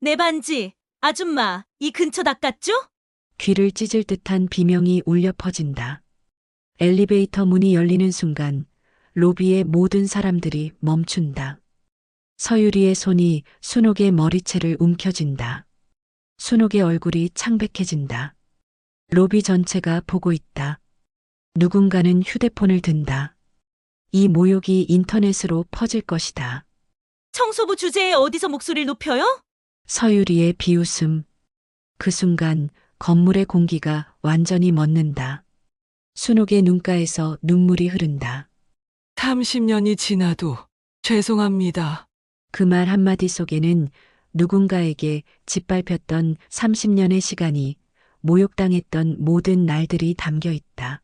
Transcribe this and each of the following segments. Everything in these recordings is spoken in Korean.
내 반지. 아줌마, 이 근처 닦았죠? 귀를 찢을 듯한 비명이 울려 퍼진다. 엘리베이터 문이 열리는 순간 로비의 모든 사람들이 멈춘다. 서유리의 손이 순옥의 머리채를 움켜쥔다. 순옥의 얼굴이 창백해진다. 로비 전체가 보고 있다. 누군가는 휴대폰을 든다. 이 모욕이 인터넷으로 퍼질 것이다. 청소부 주제에 어디서 목소리를 높여요? 서유리의 비웃음. 그 순간 건물의 공기가 완전히 멎는다. 순옥의 눈가에서 눈물이 흐른다. 30년이 지나도 죄송합니다. 그 말 한마디 속에는 누군가에게 짓밟혔던 30년의 시간이 모욕당했던 모든 날들이 담겨 있다.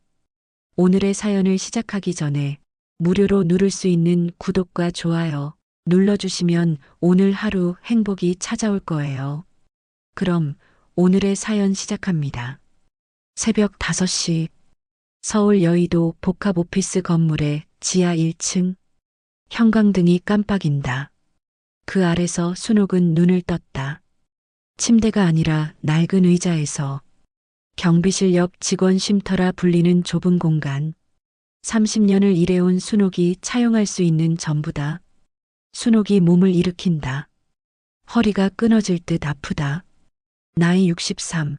오늘의 사연을 시작하기 전에 무료로 누를 수 있는 구독과 좋아요 눌러주시면 오늘 하루 행복이 찾아올 거예요. 그럼 오늘의 사연 시작합니다. 새벽 5시 서울 여의도 복합 오피스 건물의 지하 1층 형광등이 깜빡인다. 그 아래서 순옥은 눈을 떴다. 침대가 아니라 낡은 의자에서 경비실 옆 직원 쉼터라 불리는 좁은 공간. 30년을 일해온 순옥이 차용할 수 있는 전부다. 순옥이 몸을 일으킨다. 허리가 끊어질 듯 아프다. 나이 63.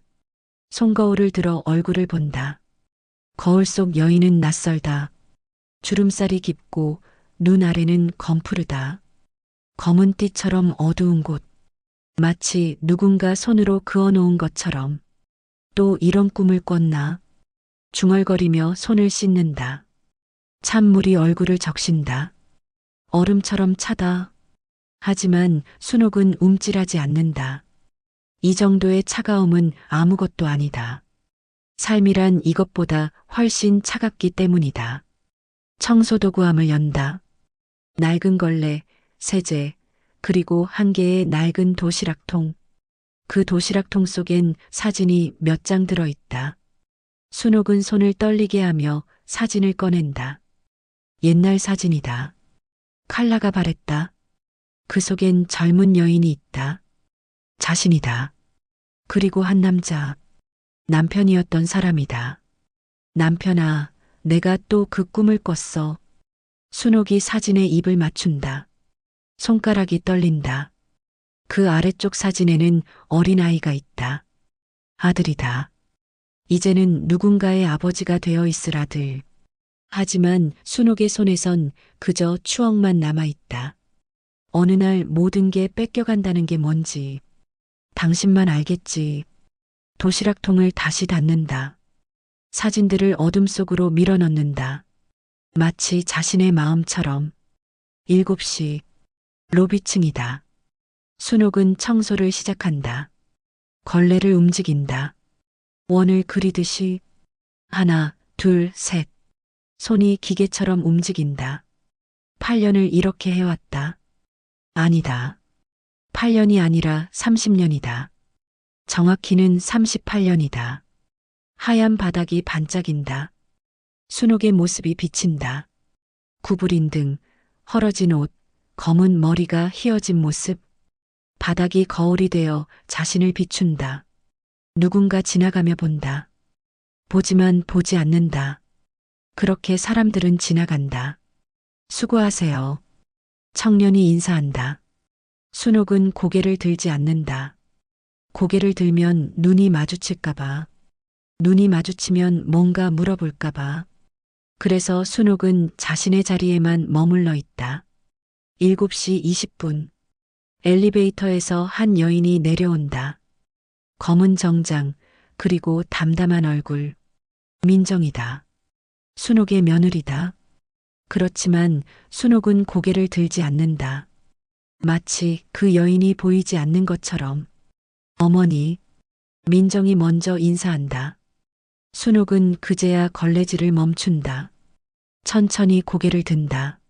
손거울을 들어 얼굴을 본다. 거울 속 여인은 낯설다. 주름살이 깊고 눈 아래는 검푸르다. 검은 띠처럼 어두운 곳. 마치 누군가 손으로 그어놓은 것처럼. 또 이런 꿈을 꿨나? 중얼거리며 손을 씻는다. 찬물이 얼굴을 적신다. 얼음처럼 차다. 하지만 순옥은 움찔하지 않는다. 이 정도의 차가움은 아무것도 아니다. 삶이란 이것보다 훨씬 차갑기 때문이다. 청소도구함을 연다. 낡은 걸레, 세제, 그리고 한 개의 낡은 도시락통. 그 도시락통 속엔 사진이 몇 장 들어있다. 순옥은 손을 떨리게 하며 사진을 꺼낸다. 옛날 사진이다. 칼라가 바랬다. 그 속엔 젊은 여인이 있다. 자신이다. 그리고 한 남자. 남편이었던 사람이다. 남편아, 내가 또 그 꿈을 꿨어. 순옥이 사진에 입을 맞춘다. 손가락이 떨린다. 그 아래쪽 사진에는 어린아이가 있다. 아들이다. 이제는 누군가의 아버지가 되어 있을 아들. 하지만 순옥의 손에선 그저 추억만 남아있다. 어느 날 모든 게 뺏겨간다는 게 뭔지 당신만 알겠지. 도시락통을 다시 닫는다. 사진들을 어둠 속으로 밀어넣는다. 마치 자신의 마음처럼. 7시 로비층이다. 순옥은 청소를 시작한다. 걸레를 움직인다. 원을 그리듯이 하나, 둘, 셋. 손이 기계처럼 움직인다. 8년을 이렇게 해왔다. 아니다. 8년이 아니라 30년이다. 정확히는 38년이다. 하얀 바닥이 반짝인다. 순옥의 모습이 비친다. 구부린 등, 헐어진 옷, 검은 머리가 휘어진 모습. 바닥이 거울이 되어 자신을 비춘다. 누군가 지나가며 본다. 보지만 보지 않는다. 그렇게 사람들은 지나간다. 수고하세요. 청년이 인사한다. 순옥은 고개를 들지 않는다. 고개를 들면 눈이 마주칠까봐. 눈이 마주치면 뭔가 물어볼까봐. 그래서 순옥은 자신의 자리에만 머물러 있다. 7시 20분. 엘리베이터에서 한 여인이 내려온다. 검은 정장, 그리고 담담한 얼굴. 민정이다. 순옥의 며느리다. 그렇지만 순옥은 고개를 들지 않는다. 마치 그 여인이 보이지 않는 것처럼. 어머니. 민정이 먼저 인사한다. 순옥은 그제야 걸레질을 멈춘다. 천천히 고개를 든다.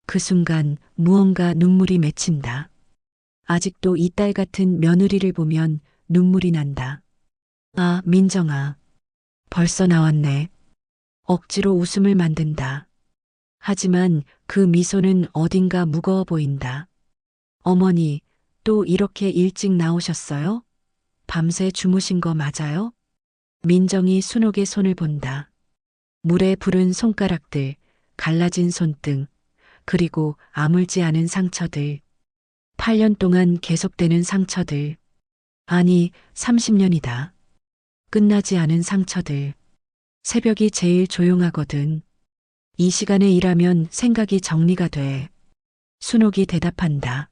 그 순간 무언가 눈물이 맺힌다. 아직도 이 딸 같은 며느리를 보면 눈물이 난다. 아, 민정아. 벌써 나왔네. 억지로 웃음을 만든다. 하지만 그 미소는 어딘가 무거워 보인다. 어머니, 또 이렇게 일찍 나오셨어요? 밤새 주무신 거 맞아요? 민정이 순옥의 손을 본다. 물에 부른 손가락들, 갈라진 손등, 그리고 아물지 않은 상처들. 8년 동안 계속되는 상처들. 아니, 30년이다. 끝나지 않은 상처들. 새벽이 제일 조용하거든. 이 시간에 일하면 생각이 정리가 돼. 순옥이 대답한다.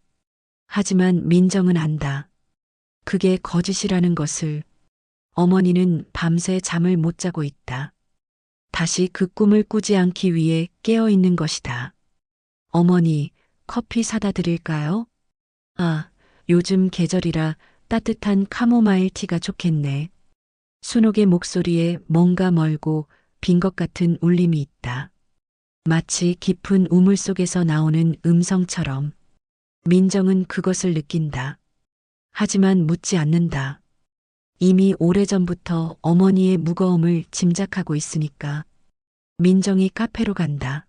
하지만 민정은 안다. 그게 거짓이라는 것을. 어머니는 밤새 잠을 못 자고 있다. 다시 그 꿈을 꾸지 않기 위해 깨어 있는 것이다. 어머니, 커피 사다 드릴까요? 아, 요즘 계절이라 따뜻한 카모마일 티가 좋겠네. 순옥의 목소리에 뭔가 멀고 빈 것 같은 울림이 있다. 마치 깊은 우물 속에서 나오는 음성처럼. 민정은 그것을 느낀다. 하지만 묻지 않는다. 이미 오래전부터 어머니의 무거움을 짐작하고 있으니까. 민정이 카페로 간다.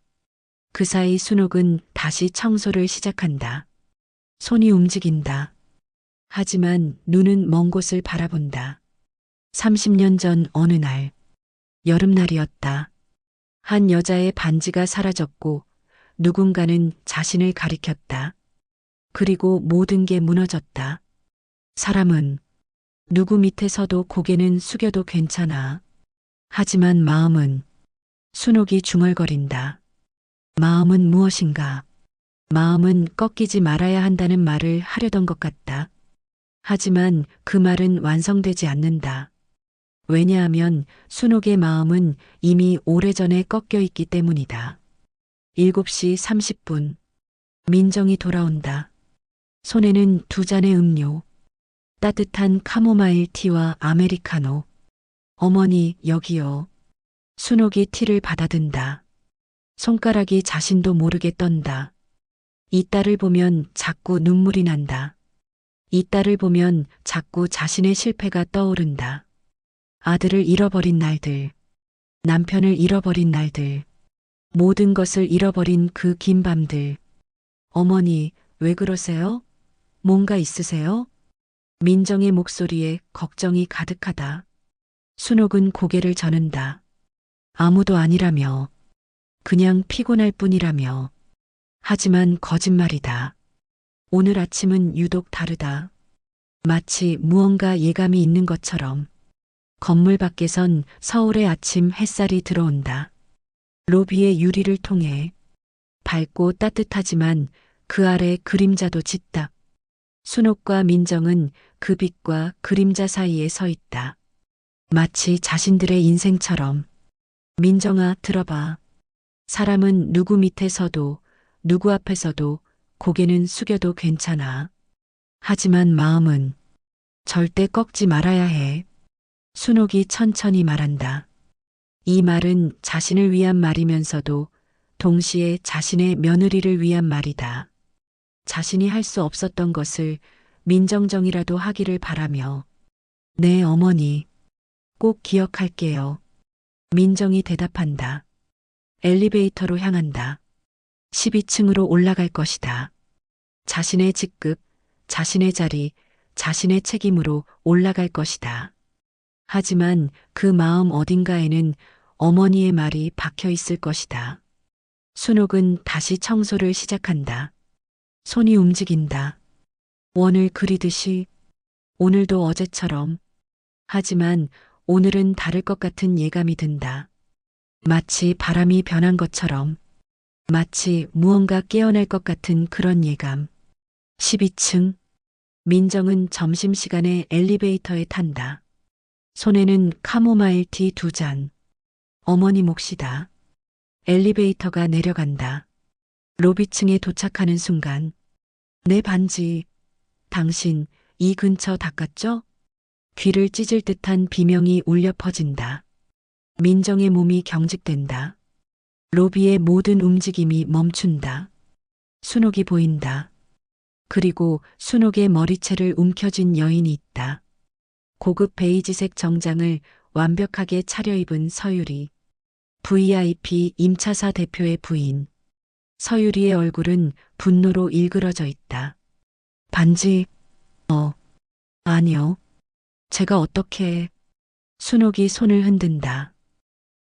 그 사이 순옥은 다시 청소를 시작한다. 손이 움직인다. 하지만 눈은 먼 곳을 바라본다. 30년 전 어느 날, 여름날이었다. 한 여자의 반지가 사라졌고 누군가는 자신을 가리켰다. 그리고 모든 게 무너졌다. 사람은 누구 밑에 서도 고개는 숙여도 괜찮아. 하지만 마음은. 순옥이 중얼거린다. 마음은 무엇인가? 마음은 꺾이지 말아야 한다는 말을 하려던 것 같다. 하지만 그 말은 완성되지 않는다. 왜냐하면 순옥의 마음은 이미 오래전에 꺾여 있기 때문이다. 7시 30분. 민정이 돌아온다. 손에는 2잔의 음료. 따뜻한 카모마일 티와 아메리카노. 어머니, 여기요. 순옥이 티를 받아든다. 손가락이 자신도 모르게 떤다. 이 딸을 보면 자꾸 눈물이 난다. 이 딸을 보면 자꾸 자신의 실패가 떠오른다. 아들을 잃어버린 날들, 남편을 잃어버린 날들, 모든 것을 잃어버린 그 긴 밤들. 어머니, 왜 그러세요? 뭔가 있으세요? 민정의 목소리에 걱정이 가득하다. 순옥은 고개를 저는다. 아무도 아니라며. 그냥 피곤할 뿐이라며. 하지만 거짓말이다. 오늘 아침은 유독 다르다. 마치 무언가 예감이 있는 것처럼. 건물 밖에선 서울의 아침 햇살이 들어온다. 로비의 유리를 통해. 밝고 따뜻하지만 그 아래 그림자도 짙다. 순옥과 민정은 그 빛과 그림자 사이에 서 있다. 마치 자신들의 인생처럼. 민정아, 들어봐. 사람은 누구 밑에 서도, 누구 앞에 서도 고개는 숙여도 괜찮아. 하지만 마음은 절대 꺾지 말아야 해. 순옥이 천천히 말한다. 이 말은 자신을 위한 말이면서도 동시에 자신의 며느리를 위한 말이다. 자신이 할 수 없었던 것을 민정정이라도 하기를 바라며. 네, 어머니. 꼭 기억할게요. 민정이 대답한다. 엘리베이터로 향한다. 12층으로 올라갈 것이다. 자신의 직급, 자신의 자리, 자신의 책임으로 올라갈 것이다. 하지만 그 마음 어딘가에는 어머니의 말이 박혀 있을 것이다. 순옥은 다시 청소를 시작한다. 손이 움직인다. 원을 그리듯이. 오늘도 어제처럼. 하지만 오늘은 다를 것 같은 예감이 든다. 마치 바람이 변한 것처럼. 마치 무언가 깨어날 것 같은 그런 예감. 12층. 민정은 점심시간에 엘리베이터에 탄다. 손에는 카모마일 티 2잔. 어머니 몫이다. 엘리베이터가 내려간다. 로비층에 도착하는 순간. 내 반지. 당신 이 근처 닦았죠? 귀를 찢을 듯한 비명이 울려 퍼진다. 민정의 몸이 경직된다. 로비의 모든 움직임이 멈춘다. 순옥이 보인다. 그리고 순옥의 머리채를 움켜쥔 여인이 있다. 고급 베이지색 정장을 완벽하게 차려입은 서유리. VIP 임차사 대표의 부인. 서유리의 얼굴은 분노로 일그러져 있다. 반지, 아니요. 제가 어떻게... 순옥이 손을 흔든다.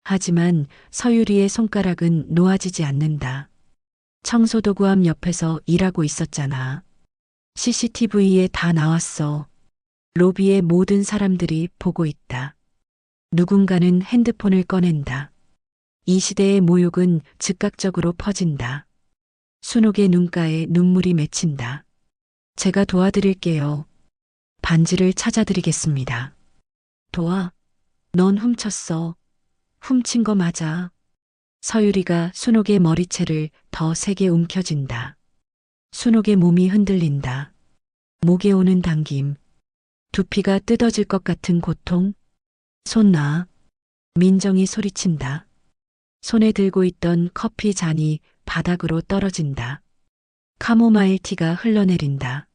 하지만 서유리의 손가락은 놓아지지 않는다. 청소도구 앞 옆에서 일하고 있었잖아. CCTV에 다 나왔어. 로비의 모든 사람들이 보고 있다. 누군가는 핸드폰을 꺼낸다. 이 시대의 모욕은 즉각적으로 퍼진다. 순옥의 눈가에 눈물이 맺힌다. 제가 도와드릴게요. 반지를 찾아드리겠습니다. 도와? 넌 훔쳤어. 훔친 거 맞아. 서유리가 순옥의 머리채를 더 세게 움켜쥔다. 순옥의 몸이 흔들린다. 목에 오는 당김. 두피가 뜯어질 것 같은 고통. 손 놔. 민정이 소리친다. 손에 들고 있던 커피 잔이 바닥으로 떨어진다. 카모마일 티가 흘러내린다.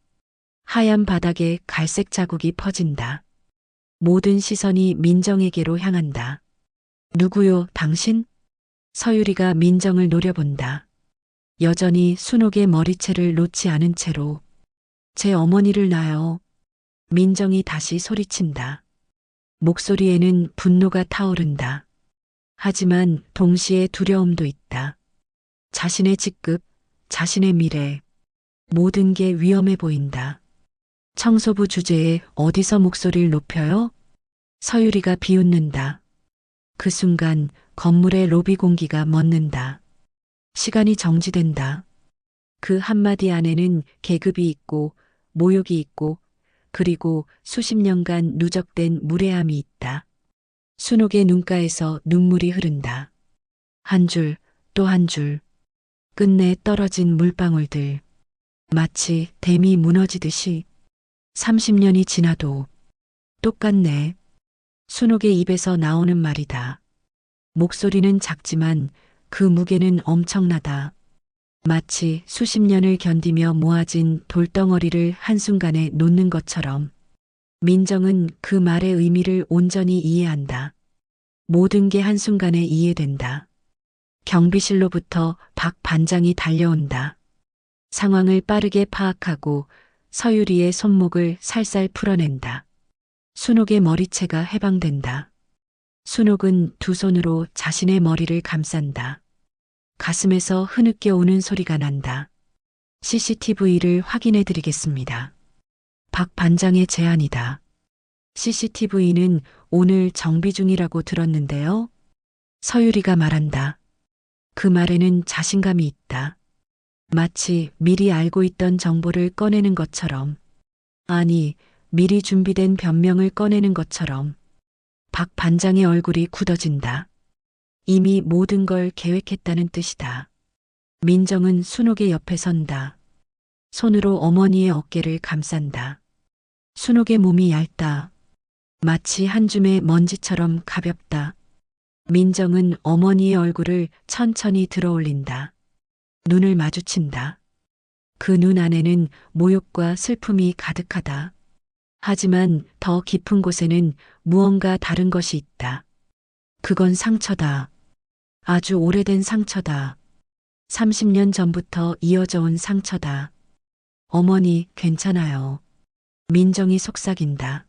하얀 바닥에 갈색 자국이 퍼진다. 모든 시선이 민정에게로 향한다. 누구요, 당신? 서유리가 민정을 노려본다. 여전히 순옥의 머리채를 놓지 않은 채로. 제 어머니를 놔요. 민정이 다시 소리친다. 목소리에는 분노가 타오른다. 하지만 동시에 두려움도 있다. 자신의 직급, 자신의 미래, 모든 게 위험해 보인다. 청소부 주제에 어디서 목소리를 높여요? 서유리가 비웃는다. 그 순간 건물의 로비 공기가 멎는다. 시간이 정지된다. 그 한마디 안에는 계급이 있고 모욕이 있고 그리고 수십 년간 누적된 무례함이 있다. 순옥의 눈가에서 눈물이 흐른다. 한 줄, 또 한 줄. 끝내 떨어진 물방울들. 마치 댐이 무너지듯이 30년이 지나도 똑같네. 순옥의 입에서 나오는 말이다. 목소리는 작지만 그 무게는 엄청나다. 마치 수십 년을 견디며 모아진 돌덩어리를 한순간에 놓는 것처럼. 민정은 그 말의 의미를 온전히 이해한다. 모든 게 한순간에 이해된다. 경비실로부터 박 반장이 달려온다. 상황을 빠르게 파악하고 서유리의 손목을 살살 풀어낸다. 순옥의 머리채가 해방된다. 순옥은 두 손으로 자신의 머리를 감싼다. 가슴에서 흐느껴 오는 소리가 난다. CCTV를 확인해 드리겠습니다. 박 반장의 제안이다. CCTV는 오늘 정비 중이라고 들었는데요. 서유리가 말한다. 그 말에는 자신감이 있다. 마치 미리 알고 있던 정보를 꺼내는 것처럼. 아니, 미리 준비된 변명을 꺼내는 것처럼. 박 반장의 얼굴이 굳어진다. 이미 모든 걸 계획했다는 뜻이다. 민정은 순옥의 옆에 선다. 손으로 어머니의 어깨를 감싼다. 순옥의 몸이 얇다. 마치 한 줌의 먼지처럼 가볍다. 민정은 어머니의 얼굴을 천천히 들어올린다. 눈을 마주친다. 그 눈 안에는 모욕과 슬픔이 가득하다. 하지만 더 깊은 곳에는 무언가 다른 것이 있다. 그건 상처다. 아주 오래된 상처다. 30년 전부터 이어져 온 상처다. 어머니, 괜찮아요. 민정이 속삭인다.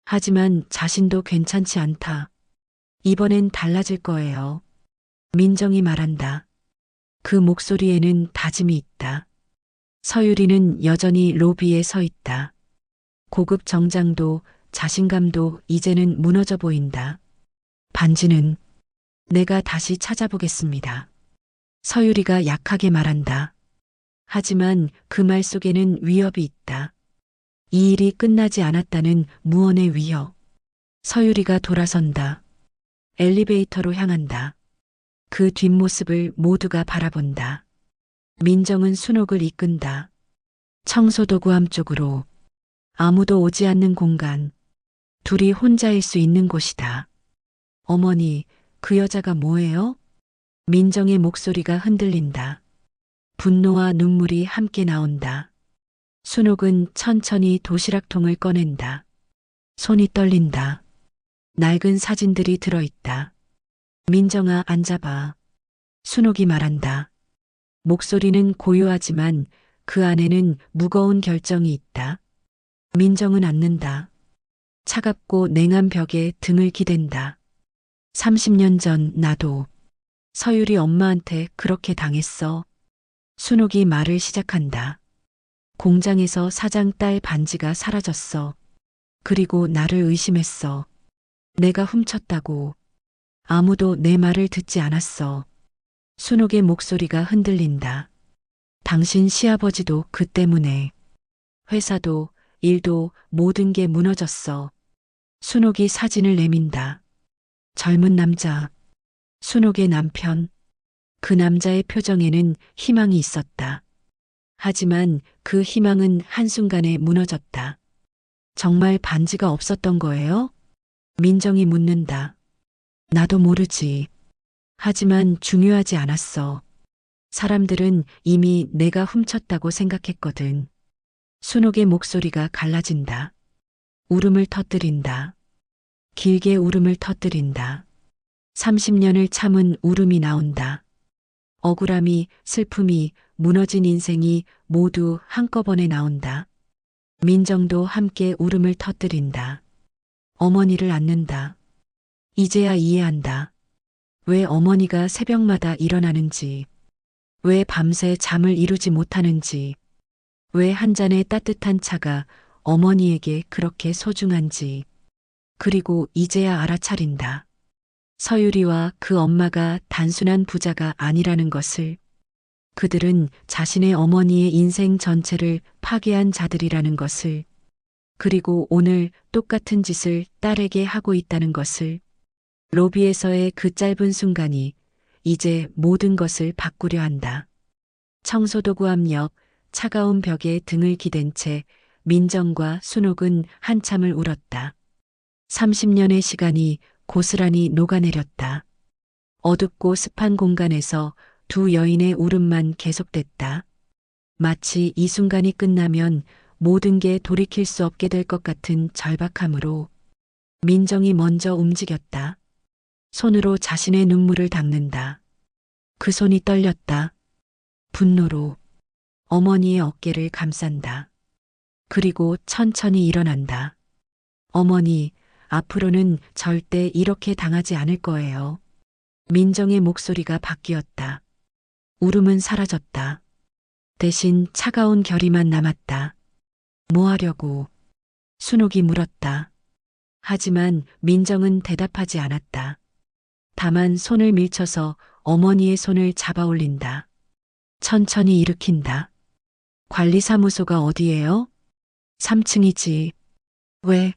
하지만 자신도 괜찮지 않다. 이번엔 달라질 거예요. 민정이 말한다. 그 목소리에는 다짐이 있다. 서유리는 여전히 로비에 서 있다. 고급 정장도 자신감도 이제는 무너져 보인다. 반지는 내가 다시 찾아보겠습니다. 서유리가 약하게 말한다. 하지만 그 말 속에는 위협이 있다. 이 일이 끝나지 않았다는 무언의 위협. 서유리가 돌아선다. 엘리베이터로 향한다. 그 뒷모습을 모두가 바라본다. 민정은 순옥을 이끈다. 청소도구함 쪽으로. 아무도 오지 않는 공간. 둘이 혼자일 수 있는 곳이다. 어머니, 그 여자가 뭐예요? 민정의 목소리가 흔들린다. 분노와 눈물이 함께 나온다. 순옥은 천천히 도시락통을 꺼낸다. 손이 떨린다. 낡은 사진들이 들어있다. 민정아, 앉아봐. 순옥이 말한다. 목소리는 고요하지만 그 안에는 무거운 결정이 있다. 민정은 앉는다. 차갑고 냉한 벽에 등을 기댄다. 30년 전 나도 서율이 엄마한테 그렇게 당했어. 순옥이 말을 시작한다. 공장에서 사장 딸 반지가 사라졌어. 그리고 나를 의심했어. 내가 훔쳤다고. 아무도 내 말을 듣지 않았어. 순옥의 목소리가 흔들린다. 당신 시아버지도 그 때문에. 회사도, 일도 모든 게 무너졌어. 순옥이 사진을 내민다. 젊은 남자. 순옥의 남편. 그 남자의 표정에는 희망이 있었다. 하지만 그 희망은 한순간에 무너졌다. 정말 반지가 없었던 거예요? 민정이 묻는다. 나도 모르지. 하지만 중요하지 않았어. 사람들은 이미 내가 훔쳤다고 생각했거든. 순옥의 목소리가 갈라진다. 울음을 터뜨린다. 길게 울음을 터뜨린다. 30년을 참은 울음이 나온다. 억울함이, 슬픔이, 무너진 인생이 모두 한꺼번에 나온다. 민정도 함께 울음을 터뜨린다. 어머니를 안는다. 이제야 이해한다. 왜 어머니가 새벽마다 일어나는지, 왜 밤새 잠을 이루지 못하는지, 왜 한 잔의 따뜻한 차가 어머니에게 그렇게 소중한지, 그리고 이제야 알아차린다. 서유리와 그 엄마가 단순한 부자가 아니라는 것을, 그들은 자신의 어머니의 인생 전체를 파괴한 자들이라는 것을, 그리고 오늘 똑같은 짓을 딸에게 하고 있다는 것을, 로비에서의 그 짧은 순간이 이제 모든 것을 바꾸려 한다. 청소도구 앞 옆 차가운 벽에 등을 기댄 채 민정과 순옥은 한참을 울었다. 30년의 시간이 고스란히 녹아내렸다. 어둡고 습한 공간에서 두 여인의 울음만 계속됐다. 마치 이 순간이 끝나면 모든 게 돌이킬 수 없게 될 것 같은 절박함으로 민정이 먼저 움직였다. 손으로 자신의 눈물을 닦는다. 그 손이 떨렸다. 분노로 어머니의 어깨를 감싼다. 그리고 천천히 일어난다. 어머니, 앞으로는 절대 이렇게 당하지 않을 거예요. 민정의 목소리가 바뀌었다. 울음은 사라졌다. 대신 차가운 결의만 남았다. 뭐 하려고? 순옥이 물었다. 하지만 민정은 대답하지 않았다. 다만 손을 밀쳐서 어머니의 손을 잡아 올린다. 천천히 일으킨다. 관리사무소가 어디예요? 3층이지. 왜?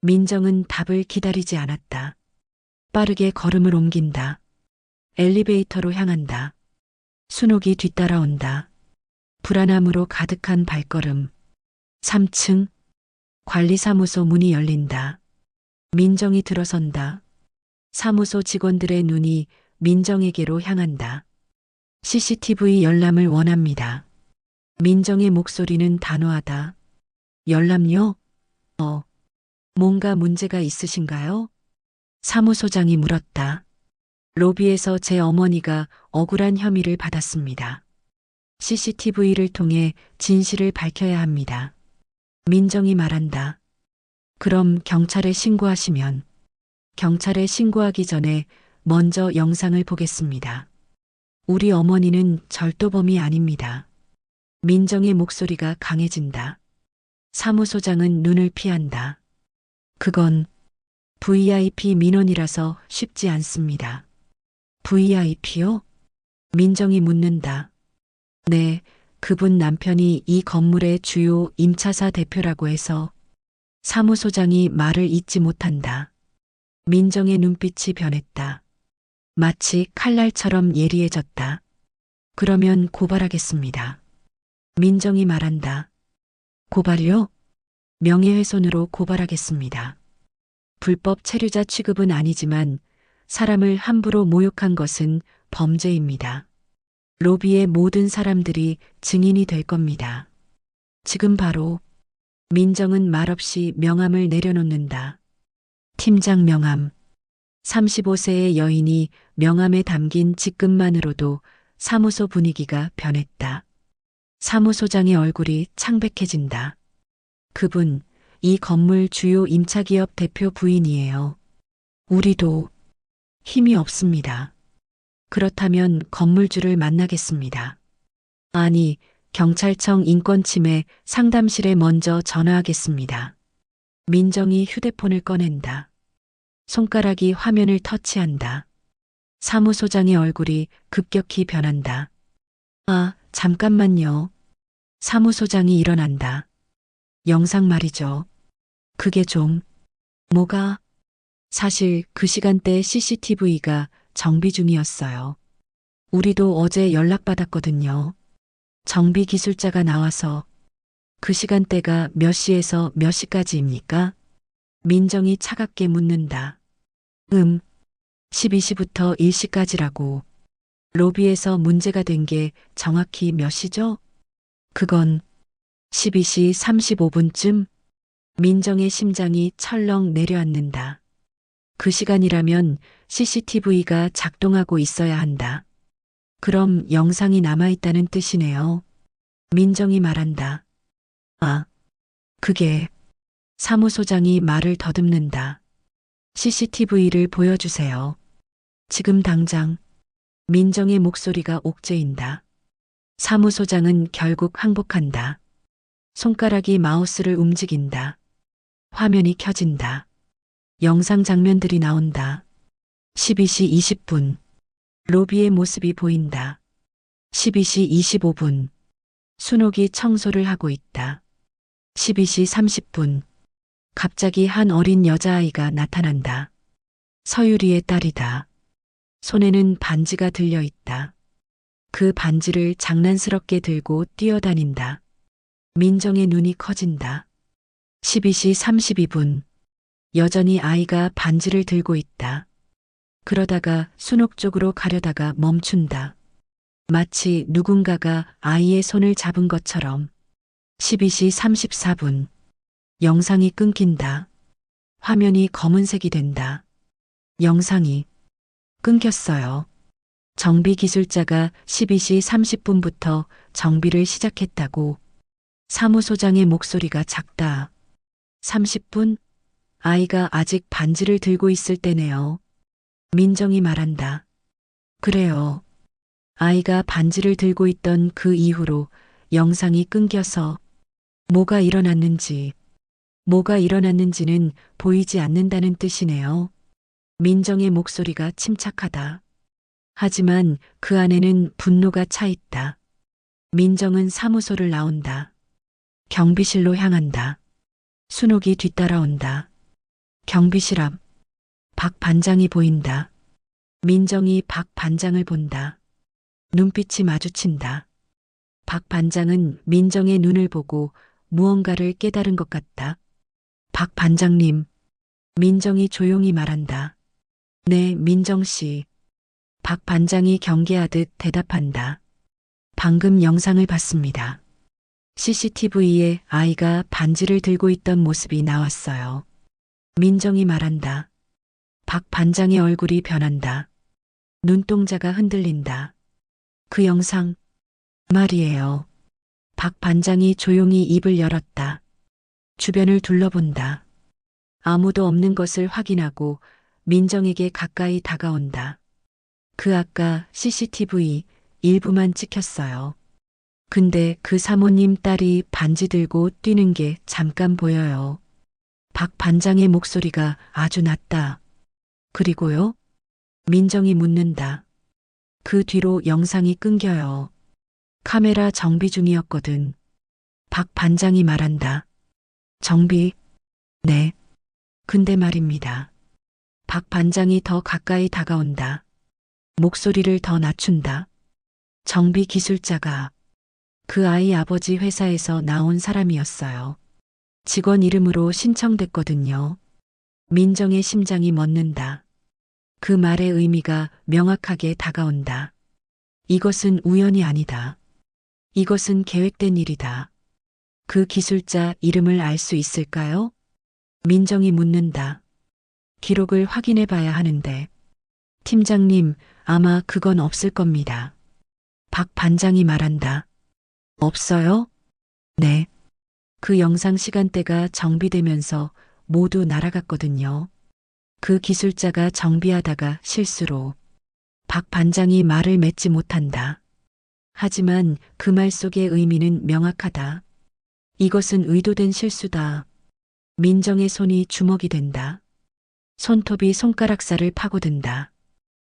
민정은 답을 기다리지 않았다. 빠르게 걸음을 옮긴다. 엘리베이터로 향한다. 순옥이 뒤따라온다. 불안함으로 가득한 발걸음. 3층. 관리사무소 문이 열린다. 민정이 들어선다. 사무소 직원들의 눈이 민정에게로 향한다. CCTV 열람을 원합니다. 민정의 목소리는 단호하다. 열람요? 뭔가 문제가 있으신가요? 사무소장이 물었다. 로비에서 제 어머니가 억울한 혐의를 받았습니다. CCTV를 통해 진실을 밝혀야 합니다. 민정이 말한다. 그럼 경찰에 신고하시면. 경찰에 신고하기 전에 먼저 영상을 보겠습니다. 우리 어머니는 절도범이 아닙니다. 민정의 목소리가 강해진다. 사무소장은 눈을 피한다. 그건 VIP 민원이라서 쉽지 않습니다. VIP요? 민정이 묻는다. 네, 그분 남편이 이 건물의 주요 임차사 대표라고 해서. 사무소장이 말을 잇지 못한다. 민정의 눈빛이 변했다. 마치 칼날처럼 예리해졌다. 그러면 고발하겠습니다. 민정이 말한다. 고발요? 명예훼손으로 고발하겠습니다. 불법 체류자 취급은 아니지만 사람을 함부로 모욕한 것은 범죄입니다. 로비의 모든 사람들이 증인이 될 겁니다. 지금 바로. 민정은 말없이 명함을 내려놓는다. 팀장 명함. 35세의 여인이 명함에 담긴 직급만으로도 사무소 분위기가 변했다. 사무소장의 얼굴이 창백해진다. 그분, 이 건물 주요 임차기업 대표 부인이에요. 우리도 힘이 없습니다. 그렇다면 건물주를 만나겠습니다. 아니, 경찰청 인권침해 상담실에 먼저 전화하겠습니다. 민정이 휴대폰을 꺼낸다. 손가락이 화면을 터치한다. 사무소장의 얼굴이 급격히 변한다. 아, 잠깐만요. 사무소장이 일어난다. 영상 말이죠. 그게 좀, 뭐가? 사실 그 시간대 CCTV가 정비 중이었어요. 우리도 어제 연락받았거든요. 정비 기술자가 나와서 그 시간대가 몇 시에서 몇 시까지입니까? 민정이 차갑게 묻는다. 12시부터 1시까지라고. 로비에서 문제가 된 게 정확히 몇 시죠? 그건 12시 35분쯤. 민정의 심장이 철렁 내려앉는다. 그 시간이라면 CCTV가 작동하고 있어야 한다. 그럼 영상이 남아있다는 뜻이네요. 민정이 말한다. 아, 그게. 사무소장이 말을 더듬는다. CCTV를 보여주세요. 지금 당장. 민정의 목소리가 옥죄인다. 사무소장은 결국 항복한다. 손가락이 마우스를 움직인다. 화면이 켜진다. 영상 장면들이 나온다. 12시 20분. 로비의 모습이 보인다. 12시 25분. 순옥이 청소를 하고 있다. 12시 30분. 갑자기 한 어린 여자아이가 나타난다. 서유리의 딸이다. 손에는 반지가 들려 있다. 그 반지를 장난스럽게 들고 뛰어다닌다. 민정의 눈이 커진다. 12시 32분. 여전히 아이가 반지를 들고 있다. 그러다가 순옥 쪽으로 가려다가 멈춘다. 마치 누군가가 아이의 손을 잡은 것처럼. 12시 34분. 영상이 끊긴다. 화면이 검은색이 된다. 영상이 끊겼어요. 정비 기술자가 12시 30분부터 정비를 시작했다고. 사무소장의 목소리가 작다. 30분? 아이가 아직 반지를 들고 있을 때네요. 민정이 말한다. 그래요. 아이가 반지를 들고 있던 그 이후로 영상이 끊겨서 뭐가 일어났는지는 보이지 않는다는 뜻이네요. 민정의 목소리가 침착하다. 하지만 그 안에는 분노가 차 있다. 민정은 사무소를 나온다. 경비실로 향한다. 순옥이 뒤따라온다. 경비실 앞. 박 반장이 보인다. 민정이 박 반장을 본다. 눈빛이 마주친다. 박 반장은 민정의 눈을 보고 무언가를 깨달은 것 같다. 박 반장님. 민정이 조용히 말한다. 네, 민정 씨. 박 반장이 경계하듯 대답한다. 방금 영상을 봤습니다. CCTV에 아이가 반지를 들고 있던 모습이 나왔어요. 민정이 말한다. 박 반장의 얼굴이 변한다. 눈동자가 흔들린다. 그 영상 말이에요. 박 반장이 조용히 입을 열었다. 주변을 둘러본다. 아무도 없는 것을 확인하고 민정에게 가까이 다가온다. 그 아까 CCTV 일부만 찍혔어요. 근데 그 사모님 딸이 반지 들고 뛰는 게 잠깐 보여요. 박 반장의 목소리가 아주 낮다. 그리고요? 민정이 묻는다. 그 뒤로 영상이 끊겨요. 카메라 정비 중이었거든. 박 반장이 말한다. 정비? 네. 근데 말입니다. 박 반장이 더 가까이 다가온다. 목소리를 더 낮춘다. 정비 기술자가 그 아이 아버지 회사에서 나온 사람이었어요. 직원 이름으로 신청됐거든요. 민정의 심장이 멎는다. 그 말의 의미가 명확하게 다가온다. 이것은 우연이 아니다. 이것은 계획된 일이다. 그 기술자 이름을 알 수 있을까요? 민정이 묻는다. 기록을 확인해 봐야 하는데. 팀장님, 아마 그건 없을 겁니다. 박 반장이 말한다. 없어요? 네. 그 영상 시간대가 정비되면서 모두 날아갔거든요. 그 기술자가 정비하다가 실수로 박 반장이 말을 맺지 못한다. 하지만 그 말 속의 의미는 명확하다. 이것은 의도된 실수다. 민정의 손이 주먹이 된다. 손톱이 손가락살을 파고든다.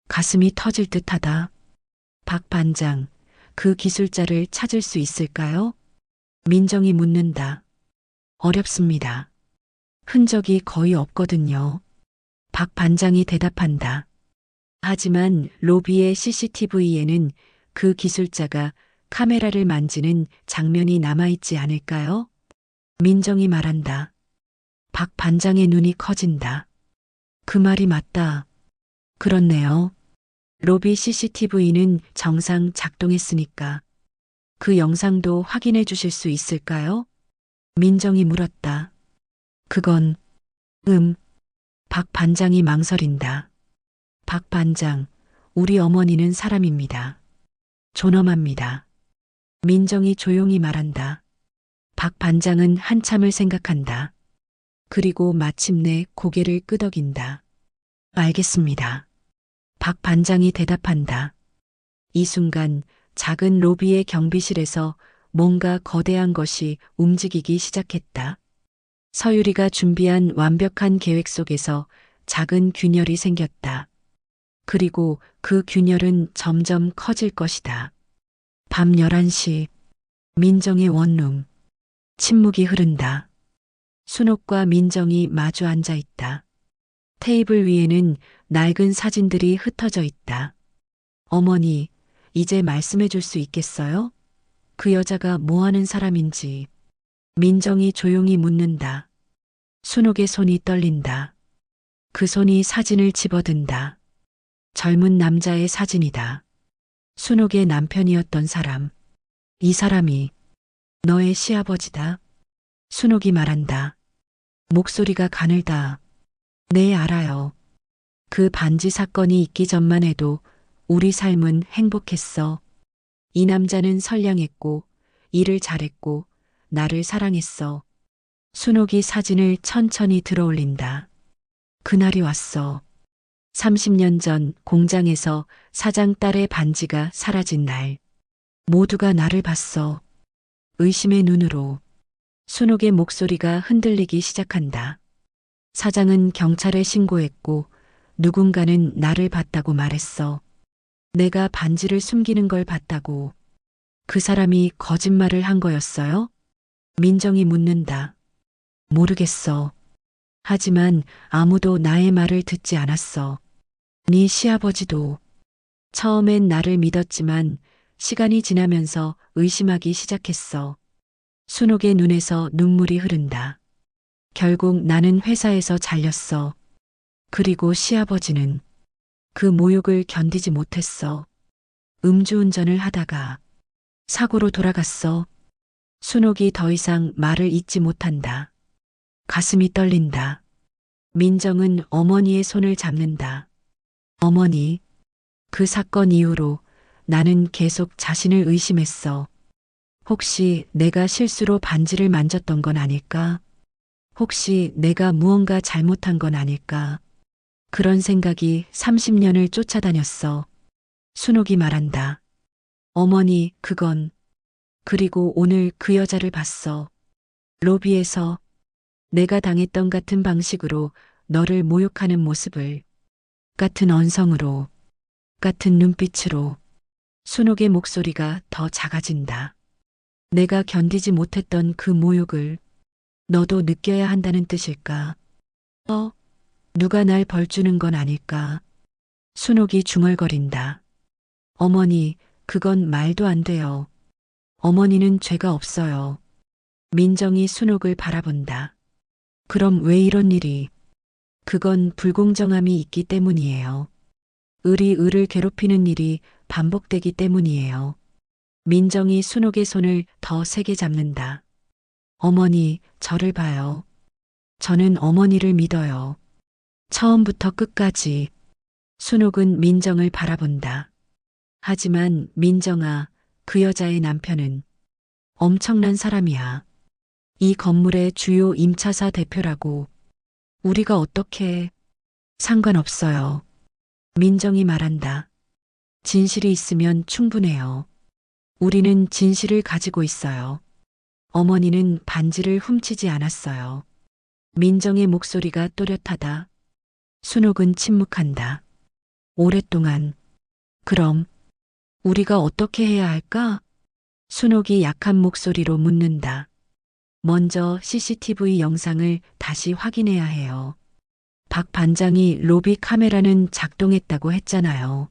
가슴이 터질 듯하다. 박 반장, 그 기술자를 찾을 수 있을까요? 민정이 묻는다. 어렵습니다. 흔적이 거의 없거든요. 박 반장이 대답한다. 하지만 로비의 CCTV에는 그 기술자가 카메라를 만지는 장면이 남아있지 않을까요? 민정이 말한다. 박 반장의 눈이 커진다. 그 말이 맞다. 그렇네요. 로비 CCTV는 정상 작동했으니까. 그 영상도 확인해 주실 수 있을까요? 민정이 물었다. 그건, 박 반장이 망설인다. 박 반장, 우리 어머니는 사람입니다. 존엄합니다. 민정이 조용히 말한다. 박 반장은 한참을 생각한다. 그리고 마침내 고개를 끄덕인다. 알겠습니다. 박 반장이 대답한다. 이 순간 작은 로비의 경비실에서 뭔가 거대한 것이 움직이기 시작했다. 서유리가 준비한 완벽한 계획 속에서 작은 균열이 생겼다. 그리고 그 균열은 점점 커질 것이다. 밤 11시, 민정의 원룸. 침묵이 흐른다. 순옥과 민정이 마주 앉아 있다. 테이블 위에는 낡은 사진들이 흩어져 있다. 어머니, 이제 말씀해 줄 수 있겠어요? 그 여자가 뭐 하는 사람인지. 민정이 조용히 묻는다. 순옥의 손이 떨린다. 그 손이 사진을 집어든다. 젊은 남자의 사진이다. 순옥의 남편이었던 사람. 이 사람이 너의 시아버지다. 순옥이 말한다. 목소리가 가늘다. 네, 알아요. 그 반지 사건이 있기 전만 해도 우리 삶은 행복했어. 이 남자는 선량했고, 일을 잘했고, 나를 사랑했어. 순옥이 사진을 천천히 들어올린다. 그날이 왔어. 30년 전 공장에서 사장 딸의 반지가 사라진 날. 모두가 나를 봤어. 의심의 눈으로. 순옥의 목소리가 흔들리기 시작한다. 사장은 경찰에 신고했고 누군가는 나를 봤다고 말했어. 내가 반지를 숨기는 걸 봤다고. 그 사람이 거짓말을 한 거였어요? 민정이 묻는다. 모르겠어. 하지만 아무도 나의 말을 듣지 않았어. 네 시아버지도. 처음엔 나를 믿었지만 시간이 지나면서 의심하기 시작했어. 순옥의 눈에서 눈물이 흐른다. 결국 나는 회사에서 잘렸어. 그리고 시아버지는 그 모욕을 견디지 못했어. 음주운전을 하다가 사고로 돌아갔어. 순옥이 더 이상 말을 잇지 못한다. 가슴이 떨린다. 민정은 어머니의 손을 잡는다. 어머니, 그 사건 이후로 나는 계속 자신을 의심했어. 혹시 내가 실수로 반지를 만졌던 건 아닐까? 혹시 내가 무언가 잘못한 건 아닐까? 그런 생각이 30년을 쫓아다녔어. 순옥이 말한다. 어머니, 그건. 그리고 오늘 그 여자를 봤어. 로비에서 내가 당했던 같은 방식으로 너를 모욕하는 모습을. 같은 언성으로. 같은 눈빛으로. 순옥의 목소리가 더 작아진다. 내가 견디지 못했던 그 모욕을 너도 느껴야 한다는 뜻일까? 누가 날 벌주는 건 아닐까? 순옥이 중얼거린다. 어머니, 그건 말도 안 돼요. 어머니는 죄가 없어요. 민정이 순옥을 바라본다. 그럼 왜 이런 일이? 그건 불공정함이 있기 때문이에요. 을이 을을 괴롭히는 일이 반복되기 때문이에요. 민정이 순옥의 손을 더 세게 잡는다. 어머니, 저를 봐요. 저는 어머니를 믿어요. 처음부터 끝까지. 순옥은 민정을 바라본다. 하지만 민정아, 그 여자의 남편은 엄청난 사람이야. 이 건물의 주요 임차사 대표라고. 우리가 어떻게. 상관없어요. 민정이 말한다. 진실이 있으면 충분해요. 우리는 진실을 가지고 있어요. 어머니는 반지를 훔치지 않았어요. 민정의 목소리가 또렷하다. 순옥은 침묵한다. 오랫동안. 그럼 우리가 어떻게 해야 할까? 순옥이 약한 목소리로 묻는다. 먼저 CCTV 영상을 다시 확인해야 해요. 박 반장이 로비 카메라는 작동했다고 했잖아요.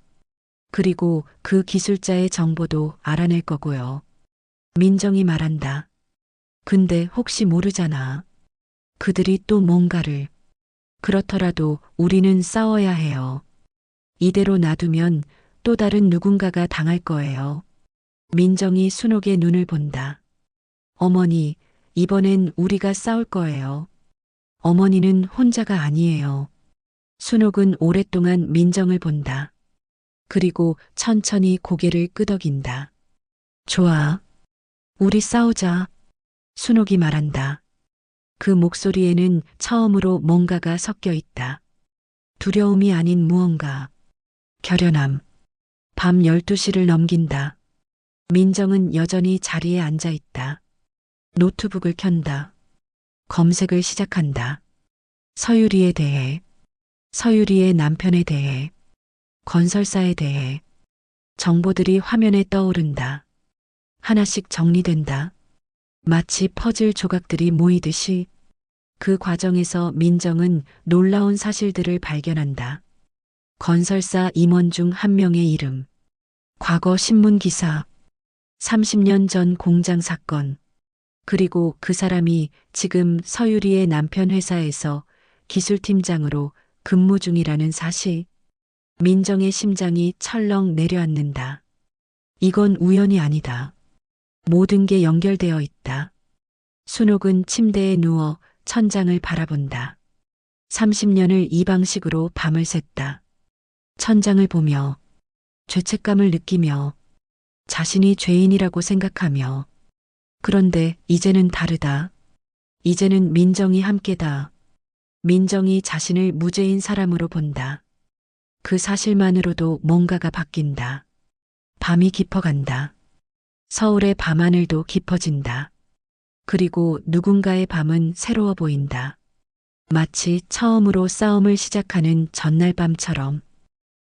그리고 그 기술자의 정보도 알아낼 거고요. 민정이 말한다. 근데 혹시 모르잖아. 그들이 또 뭔가를. 그렇더라도 우리는 싸워야 해요. 이대로 놔두면 또 다른 누군가가 당할 거예요. 민정이 순옥의 눈을 본다. 어머니, 이번엔 우리가 싸울 거예요. 어머니는 혼자가 아니에요. 순옥은 오랫동안 민정을 본다. 그리고 천천히 고개를 끄덕인다. 좋아. 우리 싸우자. 순옥이 말한다. 그 목소리에는 처음으로 뭔가가 섞여 있다. 두려움이 아닌 무언가. 결연함. 밤 12시를 넘긴다. 민정은 여전히 자리에 앉아 있다. 노트북을 켠다. 검색을 시작한다. 서유리에 대해, 서유리의 남편에 대해, 건설사에 대해. 정보들이 화면에 떠오른다. 하나씩 정리된다. 마치 퍼즐 조각들이 모이듯이. 그 과정에서 민정은 놀라운 사실들을 발견한다. 건설사 임원 중 한 명의 이름, 과거 신문 기사, 30년 전 공장 사건, 그리고 그 사람이 지금 서유리의 남편 회사에서 기술팀장으로 근무 중이라는 사실. 민정의 심장이 철렁 내려앉는다. 이건 우연이 아니다. 모든 게 연결되어 있다. 순옥은 침대에 누워 천장을 바라본다. 30년을 이 방식으로 밤을 샜다. 천장을 보며, 죄책감을 느끼며, 자신이 죄인이라고 생각하며. 그런데 이제는 다르다. 이제는 민정이 함께다. 민정이 자신을 무죄인 사람으로 본다. 그 사실만으로도 뭔가가 바뀐다. 밤이 깊어간다. 서울의 밤하늘도 깊어진다. 그리고 누군가의 밤은 새로워 보인다. 마치 처음으로 싸움을 시작하는 전날 밤처럼.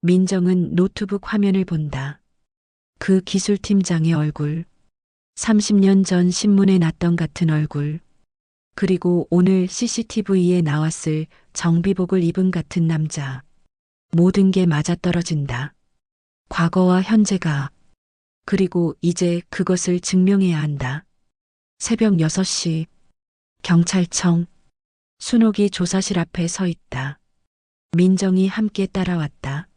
민정은 노트북 화면을 본다. 그 기술팀장의 얼굴. 30년 전 신문에 났던 같은 얼굴. 그리고 오늘 CCTV에 나왔을 정비복을 입은 같은 남자. 모든 게 맞아떨어진다. 과거와 현재가. 그리고 이제 그것을 증명해야 한다. 새벽 6시. 경찰청. 순옥이 조사실 앞에 서 있다. 민정이 함께 따라왔다.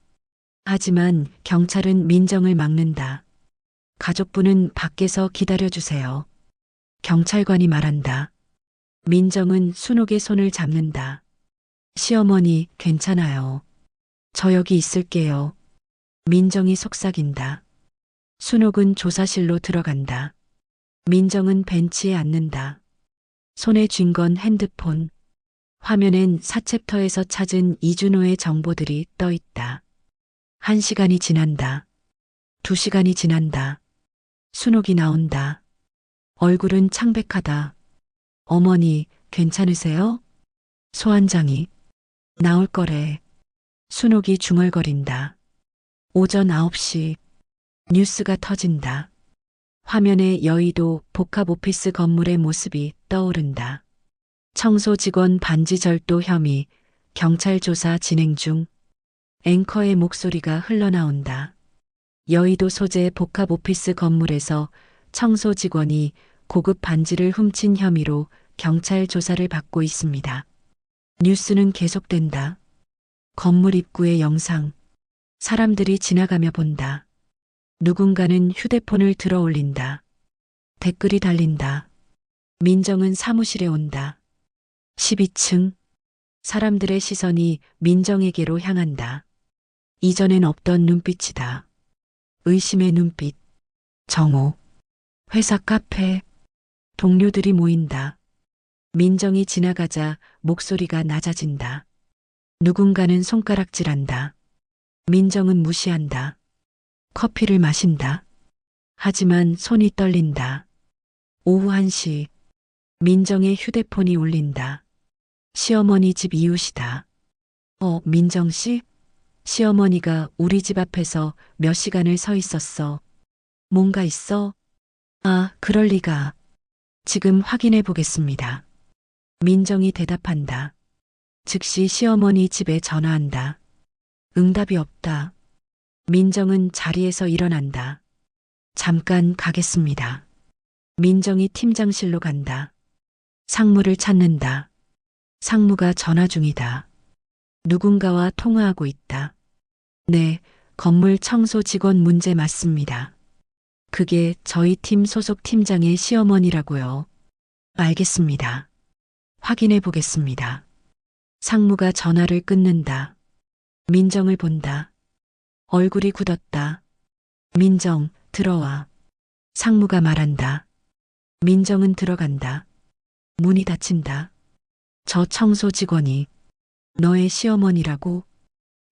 하지만 경찰은 민정을 막는다. 가족분은 밖에서 기다려주세요. 경찰관이 말한다. 민정은 순옥의 손을 잡는다. 시어머니, 괜찮아요. 저 여기 있을게요. 민정이 속삭인다. 순옥은 조사실로 들어간다. 민정은 벤치에 앉는다. 손에 쥔 건 핸드폰. 화면엔 사챕터에서 찾은 이준호의 정보들이 떠 있다. 1시간이 지난다. 2시간이 지난다. 순옥이 나온다. 얼굴은 창백하다. 어머니, 괜찮으세요? 소환장이. 나올 거래. 순옥이 중얼거린다. 오전 9시. 뉴스가 터진다. 화면에 여의도 복합오피스 건물의 모습이 떠오른다. 청소 직원 반지 절도 혐의, 경찰 조사 진행 중. 앵커의 목소리가 흘러나온다. 여의도 소재 복합오피스 건물에서 청소 직원이 고급 반지를 훔친 혐의로 경찰 조사를 받고 있습니다. 뉴스는 계속된다. 건물 입구의 영상. 사람들이 지나가며 본다. 누군가는 휴대폰을 들어 올린다. 댓글이 달린다. 민정은 사무실에 온다. 12층. 사람들의 시선이 민정에게로 향한다. 이전엔 없던 눈빛이다. 의심의 눈빛. 정오. 회사 카페. 동료들이 모인다. 민정이 지나가자 목소리가 낮아진다. 누군가는 손가락질한다. 민정은 무시한다. 커피를 마신다. 하지만 손이 떨린다. 오후 1시 민정의 휴대폰이 울린다. 시어머니 집 이웃이다. 민정 씨? 시어머니가 우리 집 앞에서 몇 시간을 서 있었어. 뭔가 있어? 아, 그럴 리가. 지금 확인해 보겠습니다. 민정이 대답한다. 즉시 시어머니 집에 전화한다. 응답이 없다. 민정은 자리에서 일어난다. 잠깐 가겠습니다. 민정이 팀장실로 간다. 상무를 찾는다. 상무가 전화 중이다. 누군가와 통화하고 있다. 네, 건물 청소 직원 문제 맞습니다. 그게 저희 팀 소속 팀장의 시어머니라고요. 알겠습니다. 확인해 보겠습니다. 상무가 전화를 끊는다. 민정을 본다. 얼굴이 굳었다. 민정, 들어와. 상무가 말한다. 민정은 들어간다. 문이 닫힌다. 저 청소 직원이 너의 시어머니라고?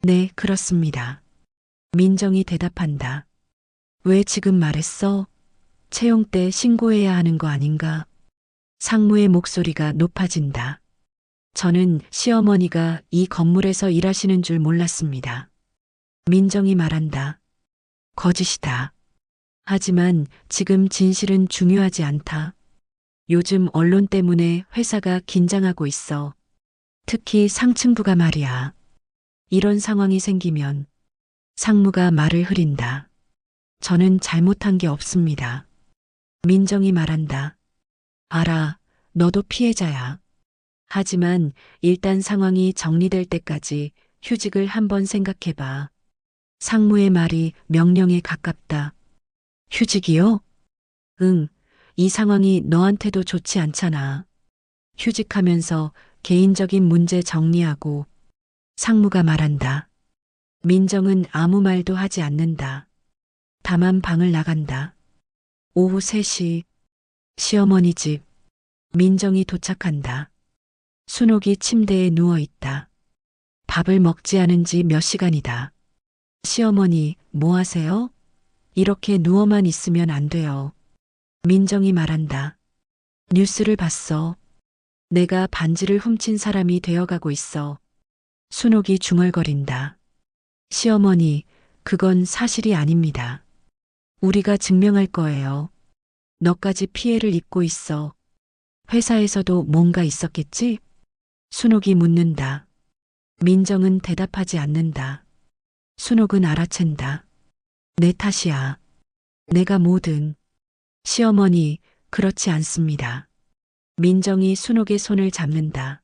네, 그렇습니다. 민정이 대답한다. 왜 지금 말했어? 채용 때 신고해야 하는 거 아닌가? 상무의 목소리가 높아진다. 저는 시어머니가 이 건물에서 일하시는 줄 몰랐습니다. 민정이 말한다. 거짓이다. 하지만 지금 진실은 중요하지 않다. 요즘 언론 때문에 회사가 긴장하고 있어. 특히 상층부가 말이야. 이런 상황이 생기면 상무가 말을 흐린다. 저는 잘못한 게 없습니다. 민정이 말한다. 알아, 너도 피해자야. 하지만 일단 상황이 정리될 때까지 휴직을 한번 생각해봐. 상무의 말이 명령에 가깝다. 휴직이요? 응, 이 상황이 너한테도 좋지 않잖아. 휴직하면서 개인적인 문제 정리하고. 상무가 말한다. 민정은 아무 말도 하지 않는다. 다만 방을 나간다. 오후 3시 시어머니 집. 민정이 도착한다. 순옥이 침대에 누워 있다. 밥을 먹지 않은 지 몇 시간이다. 시어머니, 뭐 하세요? 이렇게 누워만 있으면 안 돼요. 민정이 말한다. 뉴스를 봤어. 내가 반지를 훔친 사람이 되어가고 있어. 순옥이 중얼거린다. 시어머니, 그건 사실이 아닙니다. 우리가 증명할 거예요. 너까지 피해를 입고 있어. 회사에서도 뭔가 있었겠지? 순옥이 묻는다. 민정은 대답하지 않는다. 순옥은 알아챈다. 내 탓이야. 내가 뭐든. 시어머니, 그렇지 않습니다. 민정이 순옥의 손을 잡는다.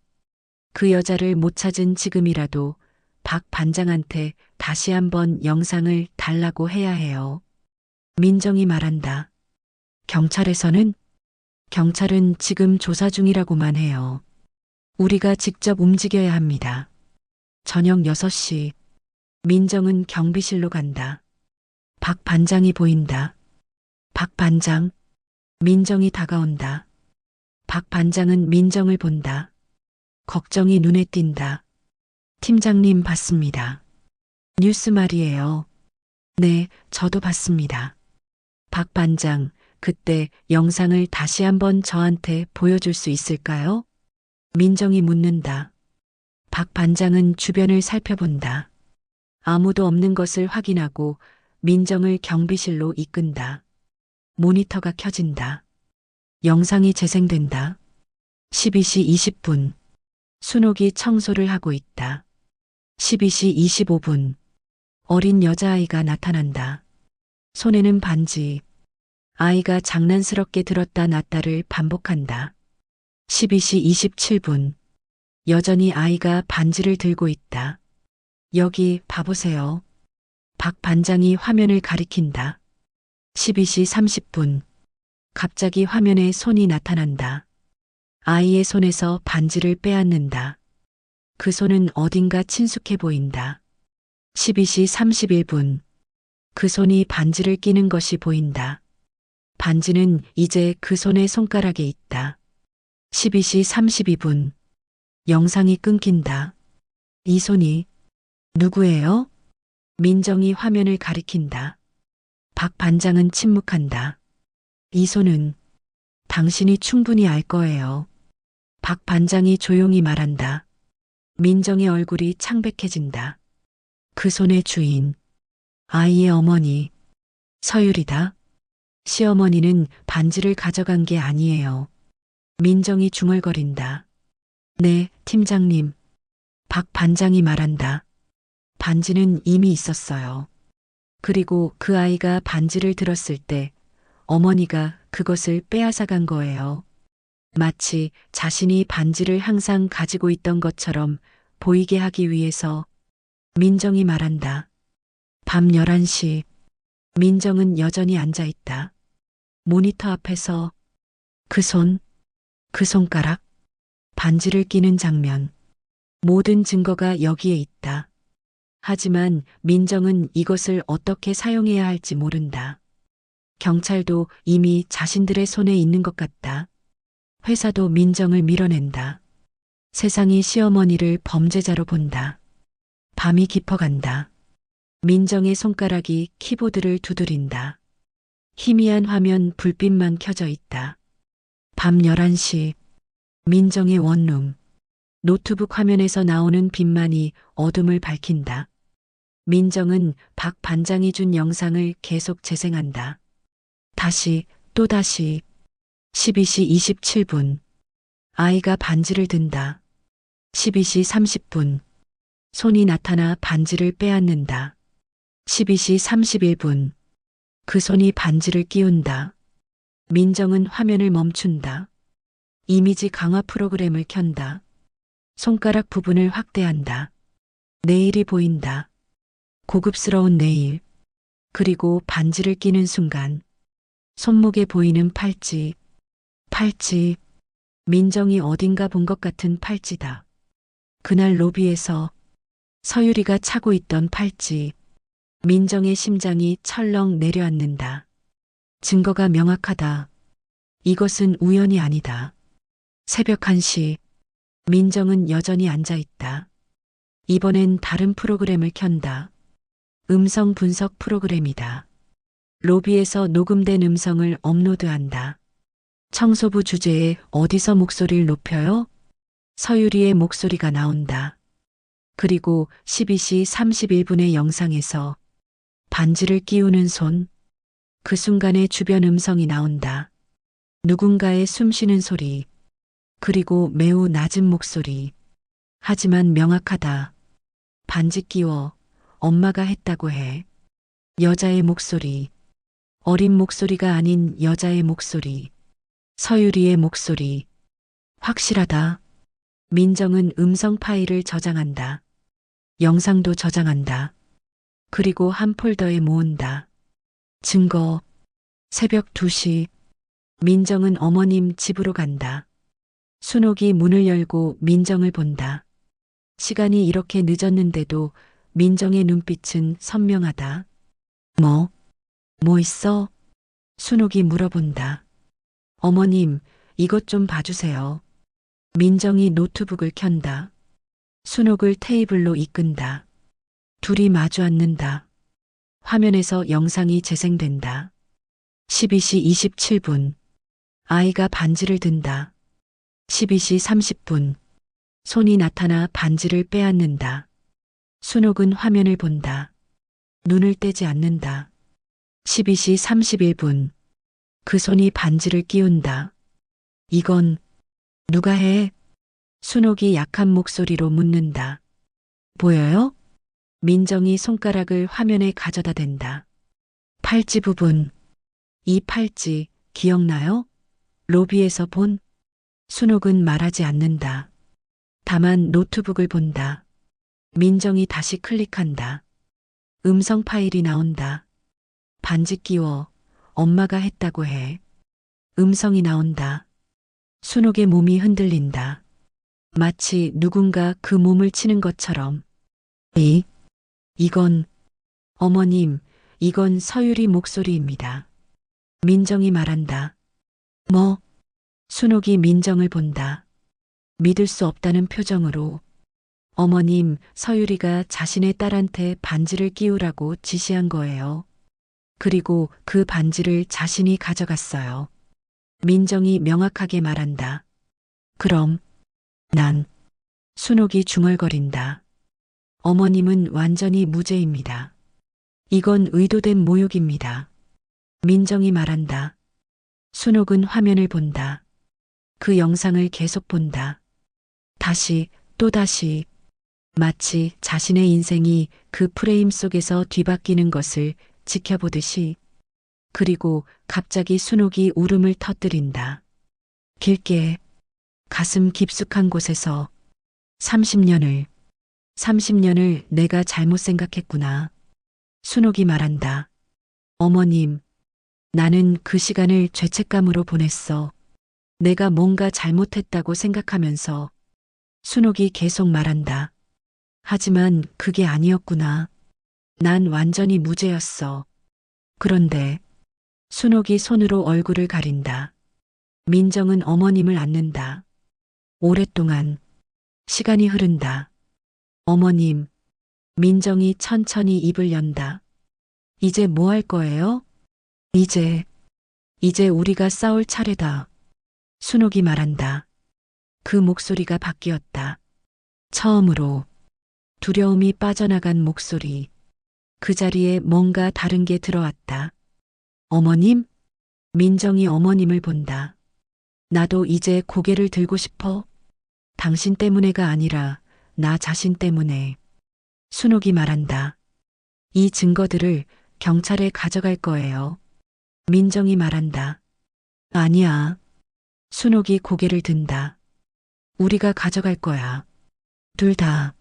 그 여자를 못 찾은 지금이라도 박 반장한테 다시 한번 영상을 달라고 해야 해요. 민정이 말한다. 경찰에서는? 경찰은 지금 조사 중이라고만 해요. 우리가 직접 움직여야 합니다. 저녁 6시. 민정은 경비실로 간다. 박 반장이 보인다. 박 반장. 민정이 다가온다. 박 반장은 민정을 본다. 걱정이 눈에 띈다. 팀장님 봤습니다. 뉴스 말이에요. 네, 저도 봤습니다. 박 반장, 그때 영상을 다시 한번 저한테 보여줄 수 있을까요? 민정이 묻는다. 박 반장은 주변을 살펴본다. 아무도 없는 것을 확인하고 민정을 경비실로 이끈다. 모니터가 켜진다. 영상이 재생된다. 12시 20분. 순옥이 청소를 하고 있다. 12시 25분. 어린 여자아이가 나타난다. 손에는 반지. 아이가 장난스럽게 들었다 놨다를 반복한다. 12시 27분. 여전히 아이가 반지를 들고 있다. 여기 봐보세요. 박 반장이 화면을 가리킨다. 12시 30분. 갑자기 화면에 손이 나타난다. 아이의 손에서 반지를 빼앗는다. 그 손은 어딘가 친숙해 보인다. 12시 31분. 그 손이 반지를 끼는 것이 보인다. 반지는 이제 그 손의 손가락에 있다. 12시 32분. 영상이 끊긴다. 이손이 누구예요? 민정이 화면을 가리킨다. 박 반장은 침묵한다. 이손은 당신이 충분히 알 거예요. 박 반장이 조용히 말한다. 민정의 얼굴이 창백해진다. 그 손의 주인, 아이의 어머니, 서율이다. 시어머니는 반지를 가져간 게 아니에요. 민정이 중얼거린다. 네, 팀장님. 박 반장이 말한다. 반지는 이미 있었어요. 그리고 그 아이가 반지를 들었을 때 어머니가 그것을 빼앗아 간 거예요. 마치 자신이 반지를 항상 가지고 있던 것처럼 보이게 하기 위해서. 민정이 말한다. 밤 11시. 민정은 여전히 앉아 있다. 모니터 앞에서 그 손가락, 반지를 끼는 장면. 모든 증거가 여기에 있다. 하지만 민정은 이것을 어떻게 사용해야 할지 모른다. 경찰도 이미 자신들의 손에 있는 것 같다. 회사도 민정을 밀어낸다. 세상이 시어머니를 범죄자로 본다. 밤이 깊어간다. 민정의 손가락이 키보드를 두드린다. 희미한 화면 불빛만 켜져 있다. 밤 11시. 민정의 원룸. 노트북 화면에서 나오는 빛만이 어둠을 밝힌다. 민정은 박 반장이 준 영상을 계속 재생한다. 다시, 또다시. 12시 27분. 아이가 반지를 든다. 12시 30분. 손이 나타나 반지를 빼앗는다. 12시 31분. 그 손이 반지를 끼운다. 민정은 화면을 멈춘다. 이미지 강화 프로그램을 켠다. 손가락 부분을 확대한다. 네일이 보인다. 고급스러운 네일. 그리고 반지를 끼는 순간 손목에 보이는 팔찌. 민정이 어딘가 본 것 같은 팔찌다. 그날 로비에서 서유리가 차고 있던 팔찌. 민정의 심장이 철렁 내려앉는다. 증거가 명확하다. 이것은 우연이 아니다. 새벽 1시. 민정은 여전히 앉아 있다. 이번엔 다른 프로그램을 켠다. 음성 분석 프로그램이다. 로비에서 녹음된 음성을 업로드한다. 청소부 주제에 어디서 목소리를 높여요? 서유리의 목소리가 나온다. 그리고 12시 31분의 영상에서 반지를 끼우는 손. 그 순간에 주변 음성이 나온다. 누군가의 숨쉬는 소리. 그리고 매우 낮은 목소리. 하지만 명확하다. 반지 끼워. 엄마가 했다고 해. 여자의 목소리. 어린 목소리가 아닌 여자의 목소리. 서유리의 목소리. 확실하다. 민정은 음성 파일을 저장한다. 영상도 저장한다. 그리고 한 폴더에 모은다. 증거. 새벽 2시. 민정은 어머님 집으로 간다. 순옥이 문을 열고 민정을 본다. 시간이 이렇게 늦었는데도 민정의 눈빛은 선명하다. 뭐 있어? 순옥이 물어본다. 어머님, 이것 좀 봐주세요. 민정이 노트북을 켠다. 순옥을 테이블로 이끈다. 둘이 마주 앉는다. 화면에서 영상이 재생된다. 12시 27분. 아이가 반지를 든다. 12시 30분. 손이 나타나 반지를 빼앗는다. 순옥은 화면을 본다. 눈을 떼지 않는다. 12시 31분. 그 손이 반지를 끼운다. 이건 누가 해? 순옥이 약한 목소리로 묻는다. 보여요? 민정이 손가락을 화면에 가져다 댄다. 팔찌 부분. 이 팔찌 기억나요? 로비에서 본? 순옥은 말하지 않는다. 다만 노트북을 본다. 민정이 다시 클릭한다. 음성 파일이 나온다. 반지 끼워. 엄마가 했다고 해. 음성이 나온다. 순옥의 몸이 흔들린다. 마치 누군가 그 몸을 치는 것처럼. 이건, 어머님, 이건 서유리 목소리입니다. 민정이 말한다. 뭐? 순옥이 민정을 본다. 믿을 수 없다는 표정으로. 어머님, 서유리가 자신의 딸한테 반지를 끼우라고 지시한 거예요. 그리고 그 반지를 자신이 가져갔어요. 민정이 명확하게 말한다. 그럼 난 순옥이 중얼거린다. 어머님은 완전히 무죄입니다. 이건 의도된 모욕입니다. 민정이 말한다. 순옥은 화면을 본다. 그 영상을 계속 본다. 다시 또다시 마치 자신의 인생이 그 프레임 속에서 뒤바뀌는 것을 지켜보듯이. 그리고 갑자기 순옥이 울음을 터뜨린다. 길게 가슴 깊숙한 곳에서 30년을 내가 잘못 생각했구나. 순옥이 말한다. 어머님, 나는 그 시간을 죄책감으로 보냈어. 내가 뭔가 잘못했다고 생각하면서. 순옥이 계속 말한다. 하지만 그게 아니었구나. 난 완전히 무죄였어. 그런데 순옥이 손으로 얼굴을 가린다. 민정은 어머님을 안는다. 오랫동안 시간이 흐른다. 어머님, 민정이 천천히 입을 연다. 이제 뭐 할 거예요? 이제 우리가 싸울 차례다. 순옥이 말한다. 그 목소리가 바뀌었다. 처음으로 두려움이 빠져나간 목소리. 그 자리에 뭔가 다른 게 들어왔다. 어머님? 민정이 어머님을 본다. 나도 이제 고개를 들고 싶어. 당신 때문에가 아니라 나 자신 때문에. 순옥이 말한다. 이 증거들을 경찰에 가져갈 거예요. 민정이 말한다. 아니야. 순옥이 고개를 든다. 우리가 가져갈 거야. 둘 다.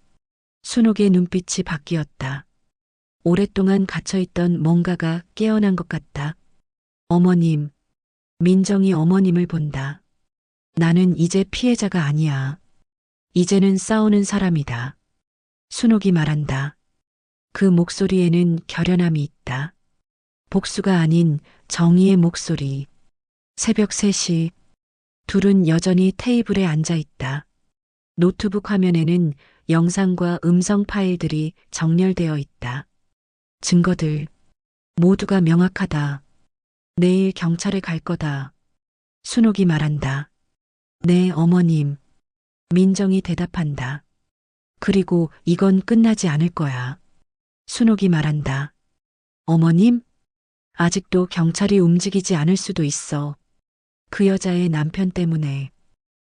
순옥의 눈빛이 바뀌었다. 오랫동안 갇혀있던 뭔가가 깨어난 것 같다. 어머님. 민정이 어머님을 본다. 나는 이제 피해자가 아니야. 이제는 싸우는 사람이다. 순옥이 말한다. 그 목소리에는 결연함이 있다. 복수가 아닌 정의의 목소리. 새벽 3시. 둘은 여전히 테이블에 앉아 있다. 노트북 화면에는 영상과 음성 파일들이 정렬되어 있다. 증거들. 모두가 명확하다. 내일 경찰에 갈 거다. 순옥이 말한다. 네, 어머님. 민정이 대답한다. 그리고 이건 끝나지 않을 거야. 순옥이 말한다. 어머님? 아직도 경찰이 움직이지 않을 수도 있어. 그 여자의 남편 때문에.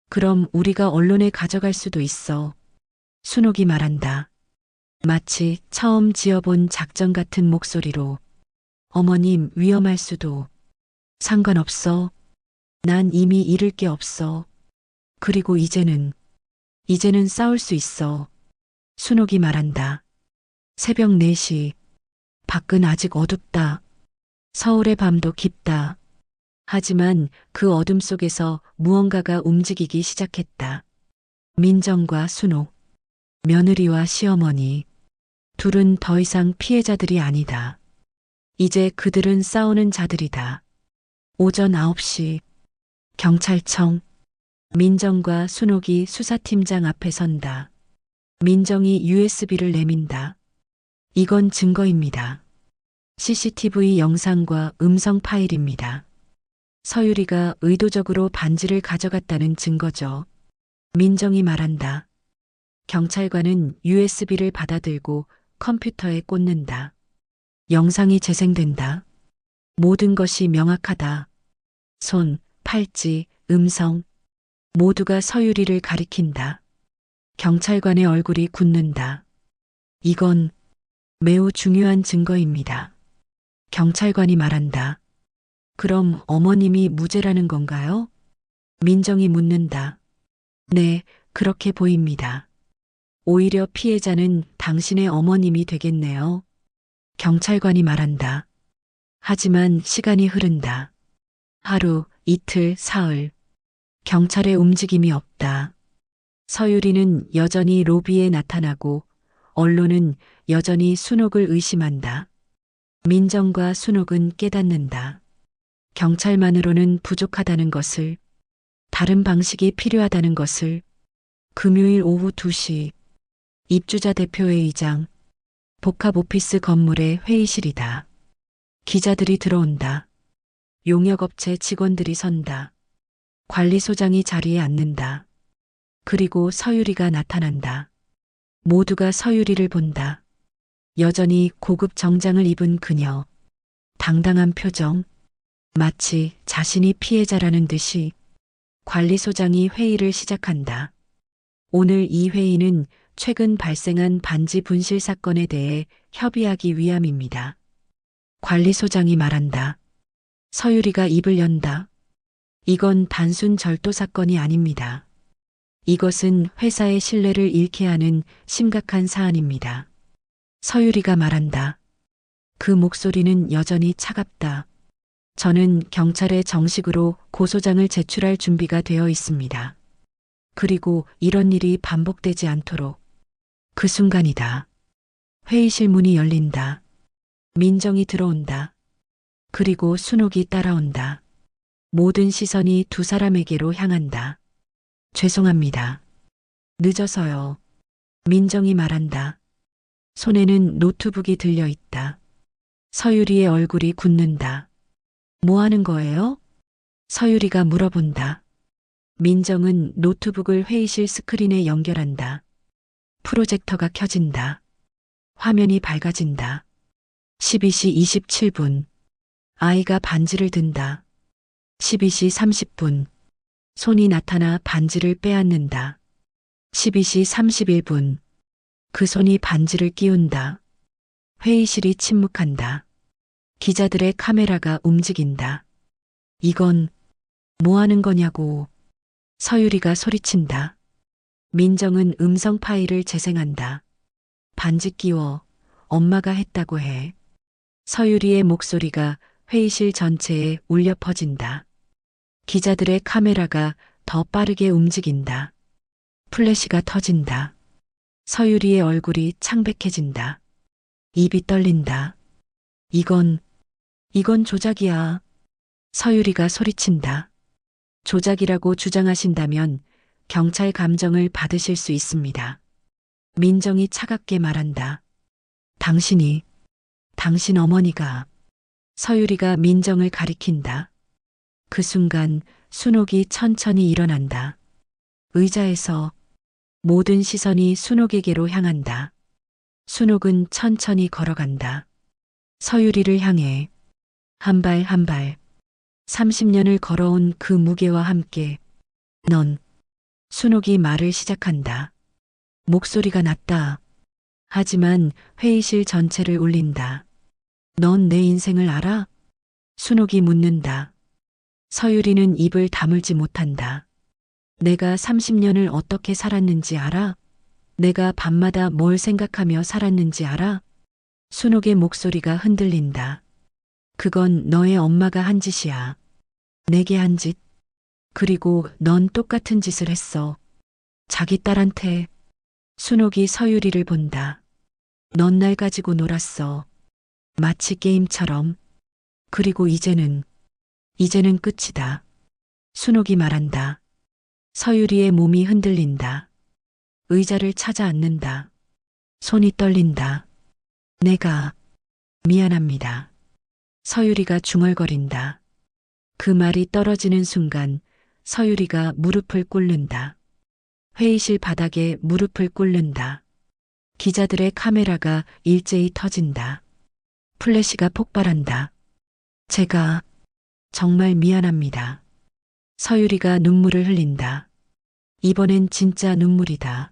그럼 우리가 언론에 가져갈 수도 있어. 순옥이 말한다. 마치 처음 지어본 작전 같은 목소리로. 어머님, 위험할 수도. 상관없어. 난 이미 잃을 게 없어. 그리고 이제는 싸울 수 있어. 순옥이 말한다. 새벽 4시. 밖은 아직 어둡다. 서울의 밤도 깊다. 하지만 그 어둠 속에서 무언가가 움직이기 시작했다. 민정과 순옥, 며느리와 시어머니. 둘은 더 이상 피해자들이 아니다. 이제 그들은 싸우는 자들이다. 오전 9시. 경찰청. 민정과 순옥이 수사팀장 앞에 선다. 민정이 USB를 내민다. 이건 증거입니다. CCTV 영상과 음성 파일입니다. 서유리가 의도적으로 반지를 가져갔다는 증거죠. 민정이 말한다. 경찰관은 USB를 받아들고 컴퓨터에 꽂는다. 영상이 재생된다. 모든 것이 명확하다. 손, 팔찌, 음성. 모두가 서유리를 가리킨다. 경찰관의 얼굴이 굳는다. 이건 매우 중요한 증거입니다. 경찰관이 말한다. 그럼 어머님이 무죄라는 건가요? 민정이 묻는다. 네, 그렇게 보입니다. 오히려 피해자는 당신의 어머님이 되겠네요. 경찰관이 말한다. 하지만 시간이 흐른다. 하루, 이틀, 사흘. 경찰의 움직임이 없다. 서유리는 여전히 로비에 나타나고 언론은 여전히 순옥을 의심한다. 민정과 순옥은 깨닫는다. 경찰만으로는 부족하다는 것을. 다른 방식이 필요하다는 것을. 금요일 오후 2시. 입주자 대표회의장. 복합 오피스 건물의 회의실이다. 기자들이 들어온다. 용역업체 직원들이 선다. 관리소장이 자리에 앉는다. 그리고 서유리가 나타난다. 모두가 서유리를 본다. 여전히 고급 정장을 입은 그녀. 당당한 표정. 마치 자신이 피해자라는 듯이. 관리소장이 회의를 시작한다. 오늘 이 회의는 최근 발생한 반지 분실 사건에 대해 협의하기 위함입니다. 관리소장이 말한다. 서유리가 입을 연다. 이건 단순 절도 사건이 아닙니다. 이것은 회사의 신뢰를 잃게 하는 심각한 사안입니다. 서유리가 말한다. 그 목소리는 여전히 차갑다. 저는 경찰에 정식으로 고소장을 제출할 준비가 되어 있습니다. 그리고 이런 일이 반복되지 않도록. 그 순간이다. 회의실 문이 열린다. 민정이 들어온다. 그리고 순옥이 따라온다. 모든 시선이 두 사람에게로 향한다. 죄송합니다. 늦어서요. 민정이 말한다. 손에는 노트북이 들려 있다. 서유리의 얼굴이 굳는다. 뭐 하는 거예요? 서유리가 물어본다. 민정은 노트북을 회의실 스크린에 연결한다. 프로젝터가 켜진다. 화면이 밝아진다. 12시 27분. 아이가 반지를 든다. 12시 30분. 손이 나타나 반지를 빼앗는다. 12시 31분. 그 손이 반지를 끼운다. 회의실이 침묵한다. 기자들의 카메라가 움직인다. 이건 뭐 하는 거냐고. 서유리가 소리친다. 민정은 음성 파일을 재생한다. 반지 끼워. 엄마가 했다고 해. 서유리의 목소리가 회의실 전체에 울려 퍼진다. 기자들의 카메라가 더 빠르게 움직인다. 플래시가 터진다. 서유리의 얼굴이 창백해진다. 입이 떨린다. 이건 조작이야. 서유리가 소리친다. 조작이라고 주장하신다면 경찰 감정을 받으실 수 있습니다. 민정이 차갑게 말한다. 당신 어머니가. 서유리가 민정을 가리킨다. 그 순간 순옥이 천천히 일어난다. 의자에서. 모든 시선이 순옥에게로 향한다. 순옥은 천천히 걸어간다. 서유리를 향해. 한 발 한 발. 30년을 걸어온 그 무게와 함께. 넌. 순옥이 말을 시작한다. 목소리가 낮다. 하지만 회의실 전체를 울린다. 넌 내 인생을 알아? 순옥이 묻는다. 서유리는 입을 다물지 못한다. 내가 30년을 어떻게 살았는지 알아? 내가 밤마다 뭘 생각하며 살았는지 알아? 순옥의 목소리가 흔들린다. 그건 너의 엄마가 한 짓이야. 내게 한 짓. 그리고 넌 똑같은 짓을 했어. 자기 딸한테. 순옥이 서유리를 본다. 넌 날 가지고 놀았어. 마치 게임처럼. 그리고 이제는 끝이다. 순옥이 말한다. 서유리의 몸이 흔들린다. 의자를 찾아 앉는다. 손이 떨린다. 내가 미안합니다. 서유리가 중얼거린다. 그 말이 떨어지는 순간 서유리가 무릎을 꿇는다. 회의실 바닥에 무릎을 꿇는다. 기자들의 카메라가 일제히 터진다. 플래시가 폭발한다. 제가 정말 미안합니다. 서유리가 눈물을 흘린다. 이번엔 진짜 눈물이다.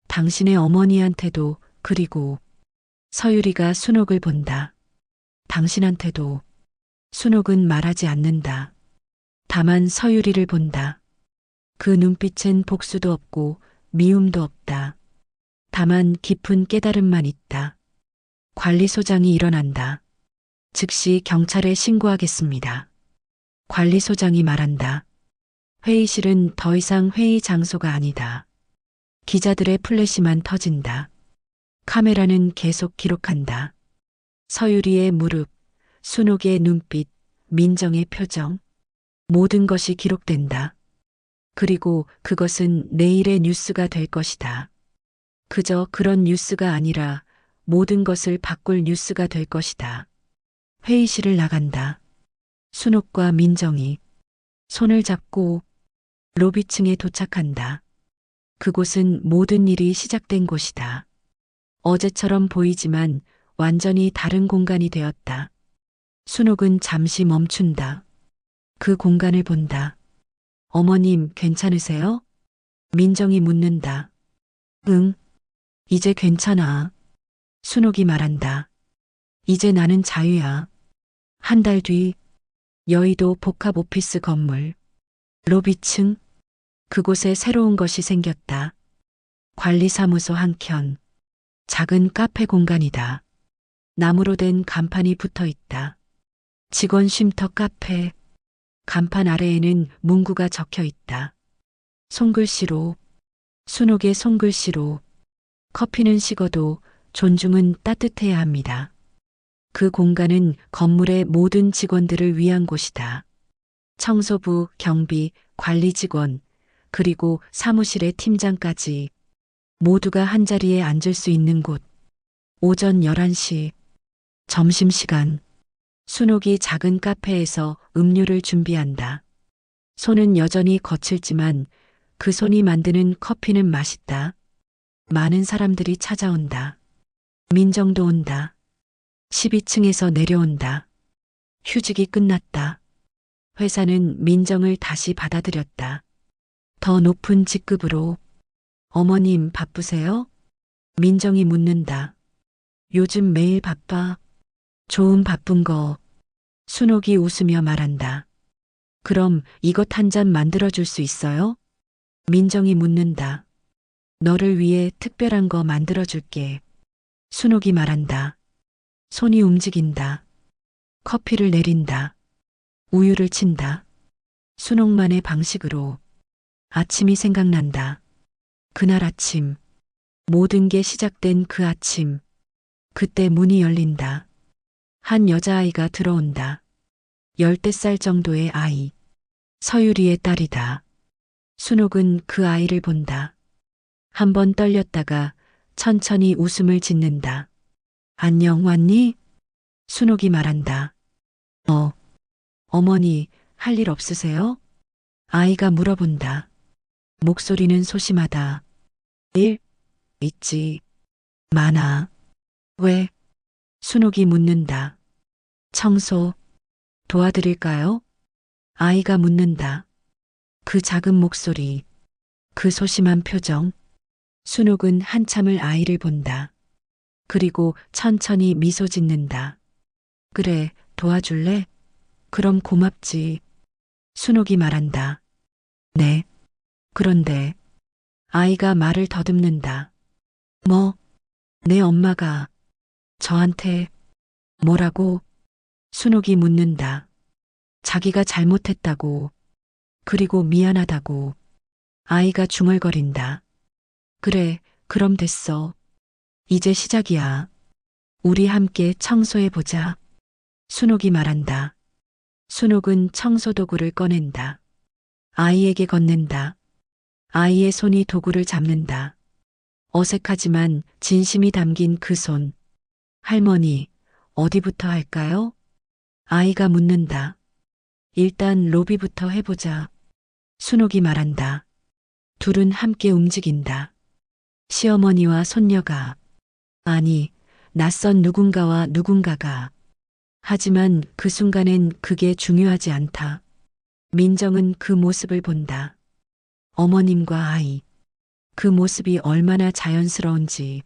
당신의 어머니한테도. 그리고 서유리가 순옥을 본다. 당신한테도. 순옥은 말하지 않는다. 다만 서유리를 본다. 그 눈빛엔 복수도 없고 미움도 없다. 다만 깊은 깨달음만 있다. 관리소장이 일어난다. 즉시 경찰에 신고하겠습니다. 관리소장이 말한다. 회의실은 더 이상 회의 장소가 아니다. 기자들의 플래시만 터진다. 카메라는 계속 기록한다. 서유리의 무릎, 순옥의 눈빛, 민정의 표정. 모든 것이 기록된다. 그리고 그것은 내일의 뉴스가 될 것이다. 그저 그런 뉴스가 아니라 모든 것을 바꿀 뉴스가 될 것이다. 회의실을 나간다. 순옥과 민정이 손을 잡고 로비층에 도착한다. 그곳은 모든 일이 시작된 곳이다. 어제처럼 보이지만 완전히 다른 공간이 되었다. 순옥은 잠시 멈춘다. 그 공간을 본다. 어머님, 괜찮으세요? 민정이 묻는다. 응, 이제 괜찮아. 순옥이 말한다. 이제 나는 자유야. 한 달 뒤, 여의도 복합 오피스 건물. 로비층, 그곳에 새로운 것이 생겼다. 관리사무소 한켠, 작은 카페 공간이다. 나무로 된 간판이 붙어 있다. 직원 쉼터 카페. 간판 아래에는 문구가 적혀 있다. 손글씨로, 순옥의 손글씨로, 커피는 식어도 존중은 따뜻해야 합니다. 그 공간은 건물의 모든 직원들을 위한 곳이다. 청소부, 경비, 관리 직원, 그리고 사무실의 팀장까지 모두가 한자리에 앉을 수 있는 곳. 오전 11시, 점심시간. 순옥이 작은 카페에서 음료를 준비한다. 손은 여전히 거칠지만 그 손이 만드는 커피는 맛있다. 많은 사람들이 찾아온다. 민정도 온다. 12층에서 내려온다. 휴직이 끝났다. 회사는 민정을 다시 받아들였다. 더 높은 직급으로. 어머님 바쁘세요? 민정이 묻는다. 요즘 매일 바빠. 좋은 바쁜 거. 순옥이 웃으며 말한다. 그럼 이것 한 잔 만들어줄 수 있어요? 민정이 묻는다. 너를 위해 특별한 거 만들어줄게. 순옥이 말한다. 손이 움직인다. 커피를 내린다. 우유를 친다. 순옥만의 방식으로. 아침이 생각난다. 그날 아침. 모든 게 시작된 그 아침. 그때 문이 열린다. 한 여자아이가 들어온다. 10살 정도의 아이. 서유리의 딸이다. 순옥은 그 아이를 본다. 한번 떨렸다가 천천히 웃음을 짓는다. 안녕, 왔니? 순옥이 말한다. 어머니, 할 일 없으세요? 아이가 물어본다. 목소리는 소심하다. 일? 있지. 많아. 왜? 순옥이 묻는다. 청소, 도와드릴까요? 아이가 묻는다. 그 작은 목소리, 그 소심한 표정. 순옥은 한참을 아이를 본다. 그리고 천천히 미소 짓는다. 그래, 도와줄래? 그럼 고맙지. 순옥이 말한다. 네. 그런데 아이가 말을 더듬는다. 뭐? 내 엄마가 저한테 뭐라고? 순옥이 묻는다. 자기가 잘못했다고. 그리고 미안하다고. 아이가 중얼거린다. 그래, 그럼 됐어. 이제 시작이야. 우리 함께 청소해보자. 순옥이 말한다. 순옥은 청소도구를 꺼낸다. 아이에게 건넨다. 아이의 손이 도구를 잡는다. 어색하지만 진심이 담긴 그 손. 할머니, 어디부터 할까요? 아이가 묻는다. 일단 로비부터 해보자. 순옥이 말한다. 둘은 함께 움직인다. 시어머니와 손녀가, 아니, 낯선 누군가와 누군가가. 하지만 그 순간엔 그게 중요하지 않다. 민정은 그 모습을 본다. 어머님과 아이. 그 모습이 얼마나 자연스러운지.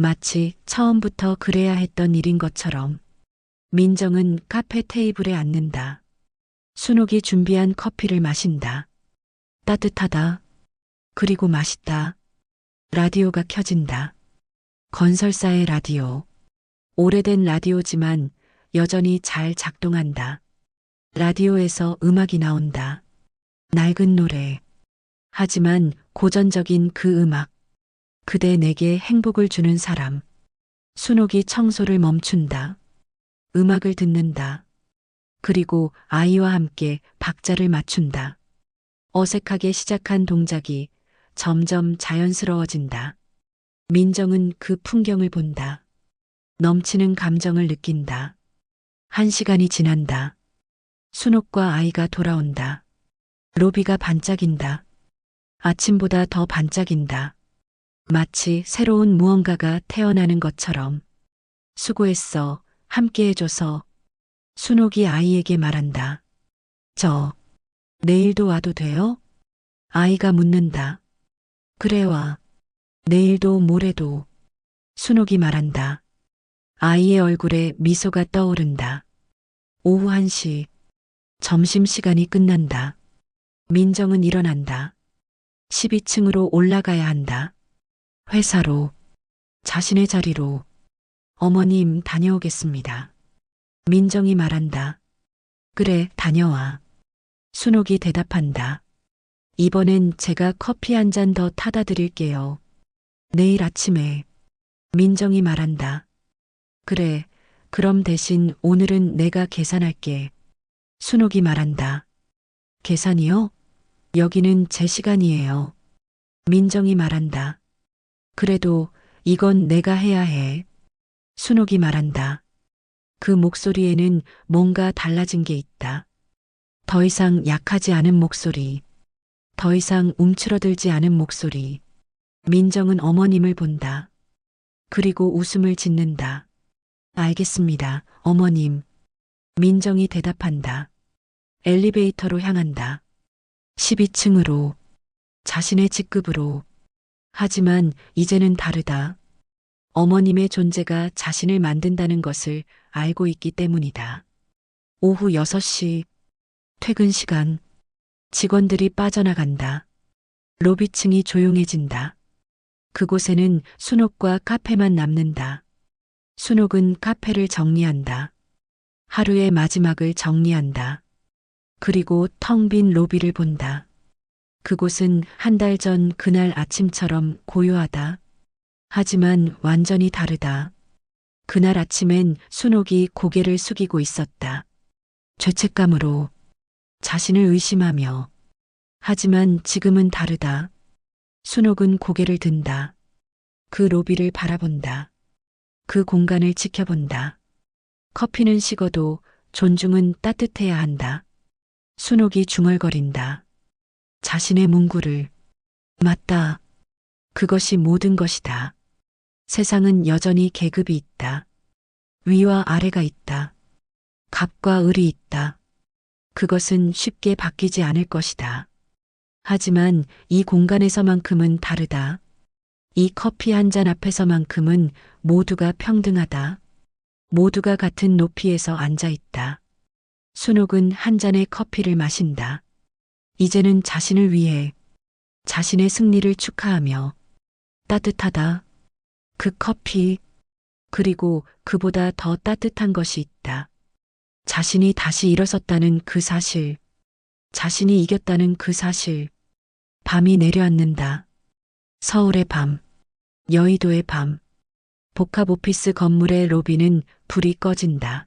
마치 처음부터 그래야 했던 일인 것처럼. 민정은 카페 테이블에 앉는다. 순옥이 준비한 커피를 마신다. 따뜻하다. 그리고 맛있다. 라디오가 켜진다. 건설사의 라디오. 오래된 라디오지만 여전히 잘 작동한다. 라디오에서 음악이 나온다. 낡은 노래. 하지만 고전적인 그 음악. 그대 내게 행복을 주는 사람. 순옥이 청소를 멈춘다. 음악을 듣는다. 그리고 아이와 함께 박자를 맞춘다. 어색하게 시작한 동작이 점점 자연스러워진다. 민정은 그 풍경을 본다. 넘치는 감정을 느낀다. 1시간이 지난다. 순옥과 아이가 돌아온다. 로비가 반짝인다. 아침보다 더 반짝인다. 마치 새로운 무언가가 태어나는 것처럼. 수고했어. 함께 해줘서. 순옥이 아이에게 말한다. 내일도 와도 돼요? 아이가 묻는다. 그래 와. 내일도 모레도. 순옥이 말한다. 아이의 얼굴에 미소가 떠오른다. 오후 1시. 점심시간이 끝난다. 민정은 일어난다. 12층으로 올라가야 한다. 회사로. 자신의 자리로. 어머님 다녀오겠습니다. 민정이 말한다. 그래, 다녀와. 순옥이 대답한다. 이번엔 제가 커피 한 잔 더 타다 드릴게요. 내일 아침에. 민정이 말한다. 그래, 그럼 대신 오늘은 내가 계산할게. 순옥이 말한다. 계산이요? 여기는 제 시간이에요. 민정이 말한다. 그래도 이건 내가 해야 해. 순옥이 말한다. 그 목소리에는 뭔가 달라진 게 있다. 더 이상 약하지 않은 목소리. 더 이상 움츠러들지 않은 목소리. 민정은 어머님을 본다. 그리고 웃음을 짓는다. 알겠습니다, 어머님. 민정이 대답한다. 엘리베이터로 향한다. 12층으로. 자신의 직급으로. 하지만 이제는 다르다. 어머님의 존재가 자신을 만든다는 것을 알고 있기 때문이다. 오후 6시. 퇴근 시간. 직원들이 빠져나간다. 로비층이 조용해진다. 그곳에는 순옥과 카페만 남는다. 순옥은 카페를 정리한다. 하루의 마지막을 정리한다. 그리고 텅 빈 로비를 본다. 그곳은 한 달 전 그날 아침처럼 고요하다. 하지만 완전히 다르다. 그날 아침엔 순옥이 고개를 숙이고 있었다. 죄책감으로. 자신을 의심하며. 하지만 지금은 다르다. 순옥은 고개를 든다. 그 로비를 바라본다. 그 공간을 지켜본다. 커피는 식어도 존중은 따뜻해야 한다. 순옥이 중얼거린다. 자신의 문구를. 맞다. 그것이 모든 것이다. 세상은 여전히 계급이 있다. 위와 아래가 있다. 갑과 을이 있다. 그것은 쉽게 바뀌지 않을 것이다. 하지만 이 공간에서만큼은 다르다. 이 커피 한 잔 앞에서만큼은 모두가 평등하다. 모두가 같은 높이에서 앉아 있다. 순옥은 한 잔의 커피를 마신다. 이제는 자신을 위해, 자신의 승리를 축하하며. 따뜻하다. 그 커피. 그리고 그보다 더 따뜻한 것이 있다. 자신이 다시 일어섰다는 그 사실. 자신이 이겼다는 그 사실. 밤이 내려앉는다. 서울의 밤. 여의도의 밤. 복합 오피스 건물의 로비는 불이 꺼진다.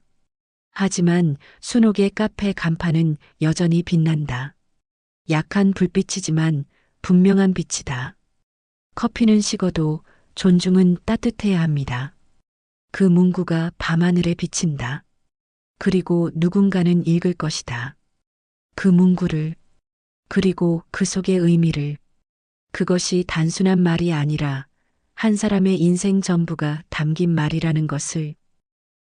하지만 순옥의 카페 간판은 여전히 빛난다. 약한 불빛이지만 분명한 빛이다. 커피는 식어도 존중은 따뜻해야 합니다. 그 문구가 밤하늘에 비친다. 그리고 누군가는 읽을 것이다. 그 문구를. 그리고 그 속의 의미를. 그것이 단순한 말이 아니라 한 사람의 인생 전부가 담긴 말이라는 것을.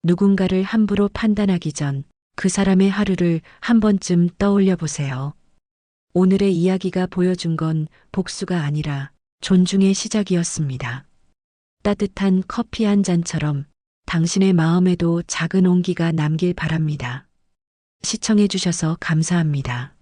누군가를 함부로 판단하기 전 그 사람의 하루를 한 번쯤 떠올려 보세요. 오늘의 이야기가 보여준 건 복수가 아니라 존중의 시작이었습니다. 따뜻한 커피 한 잔처럼 당신의 마음에도 작은 온기가 남길 바랍니다. 시청해 주셔서 감사합니다.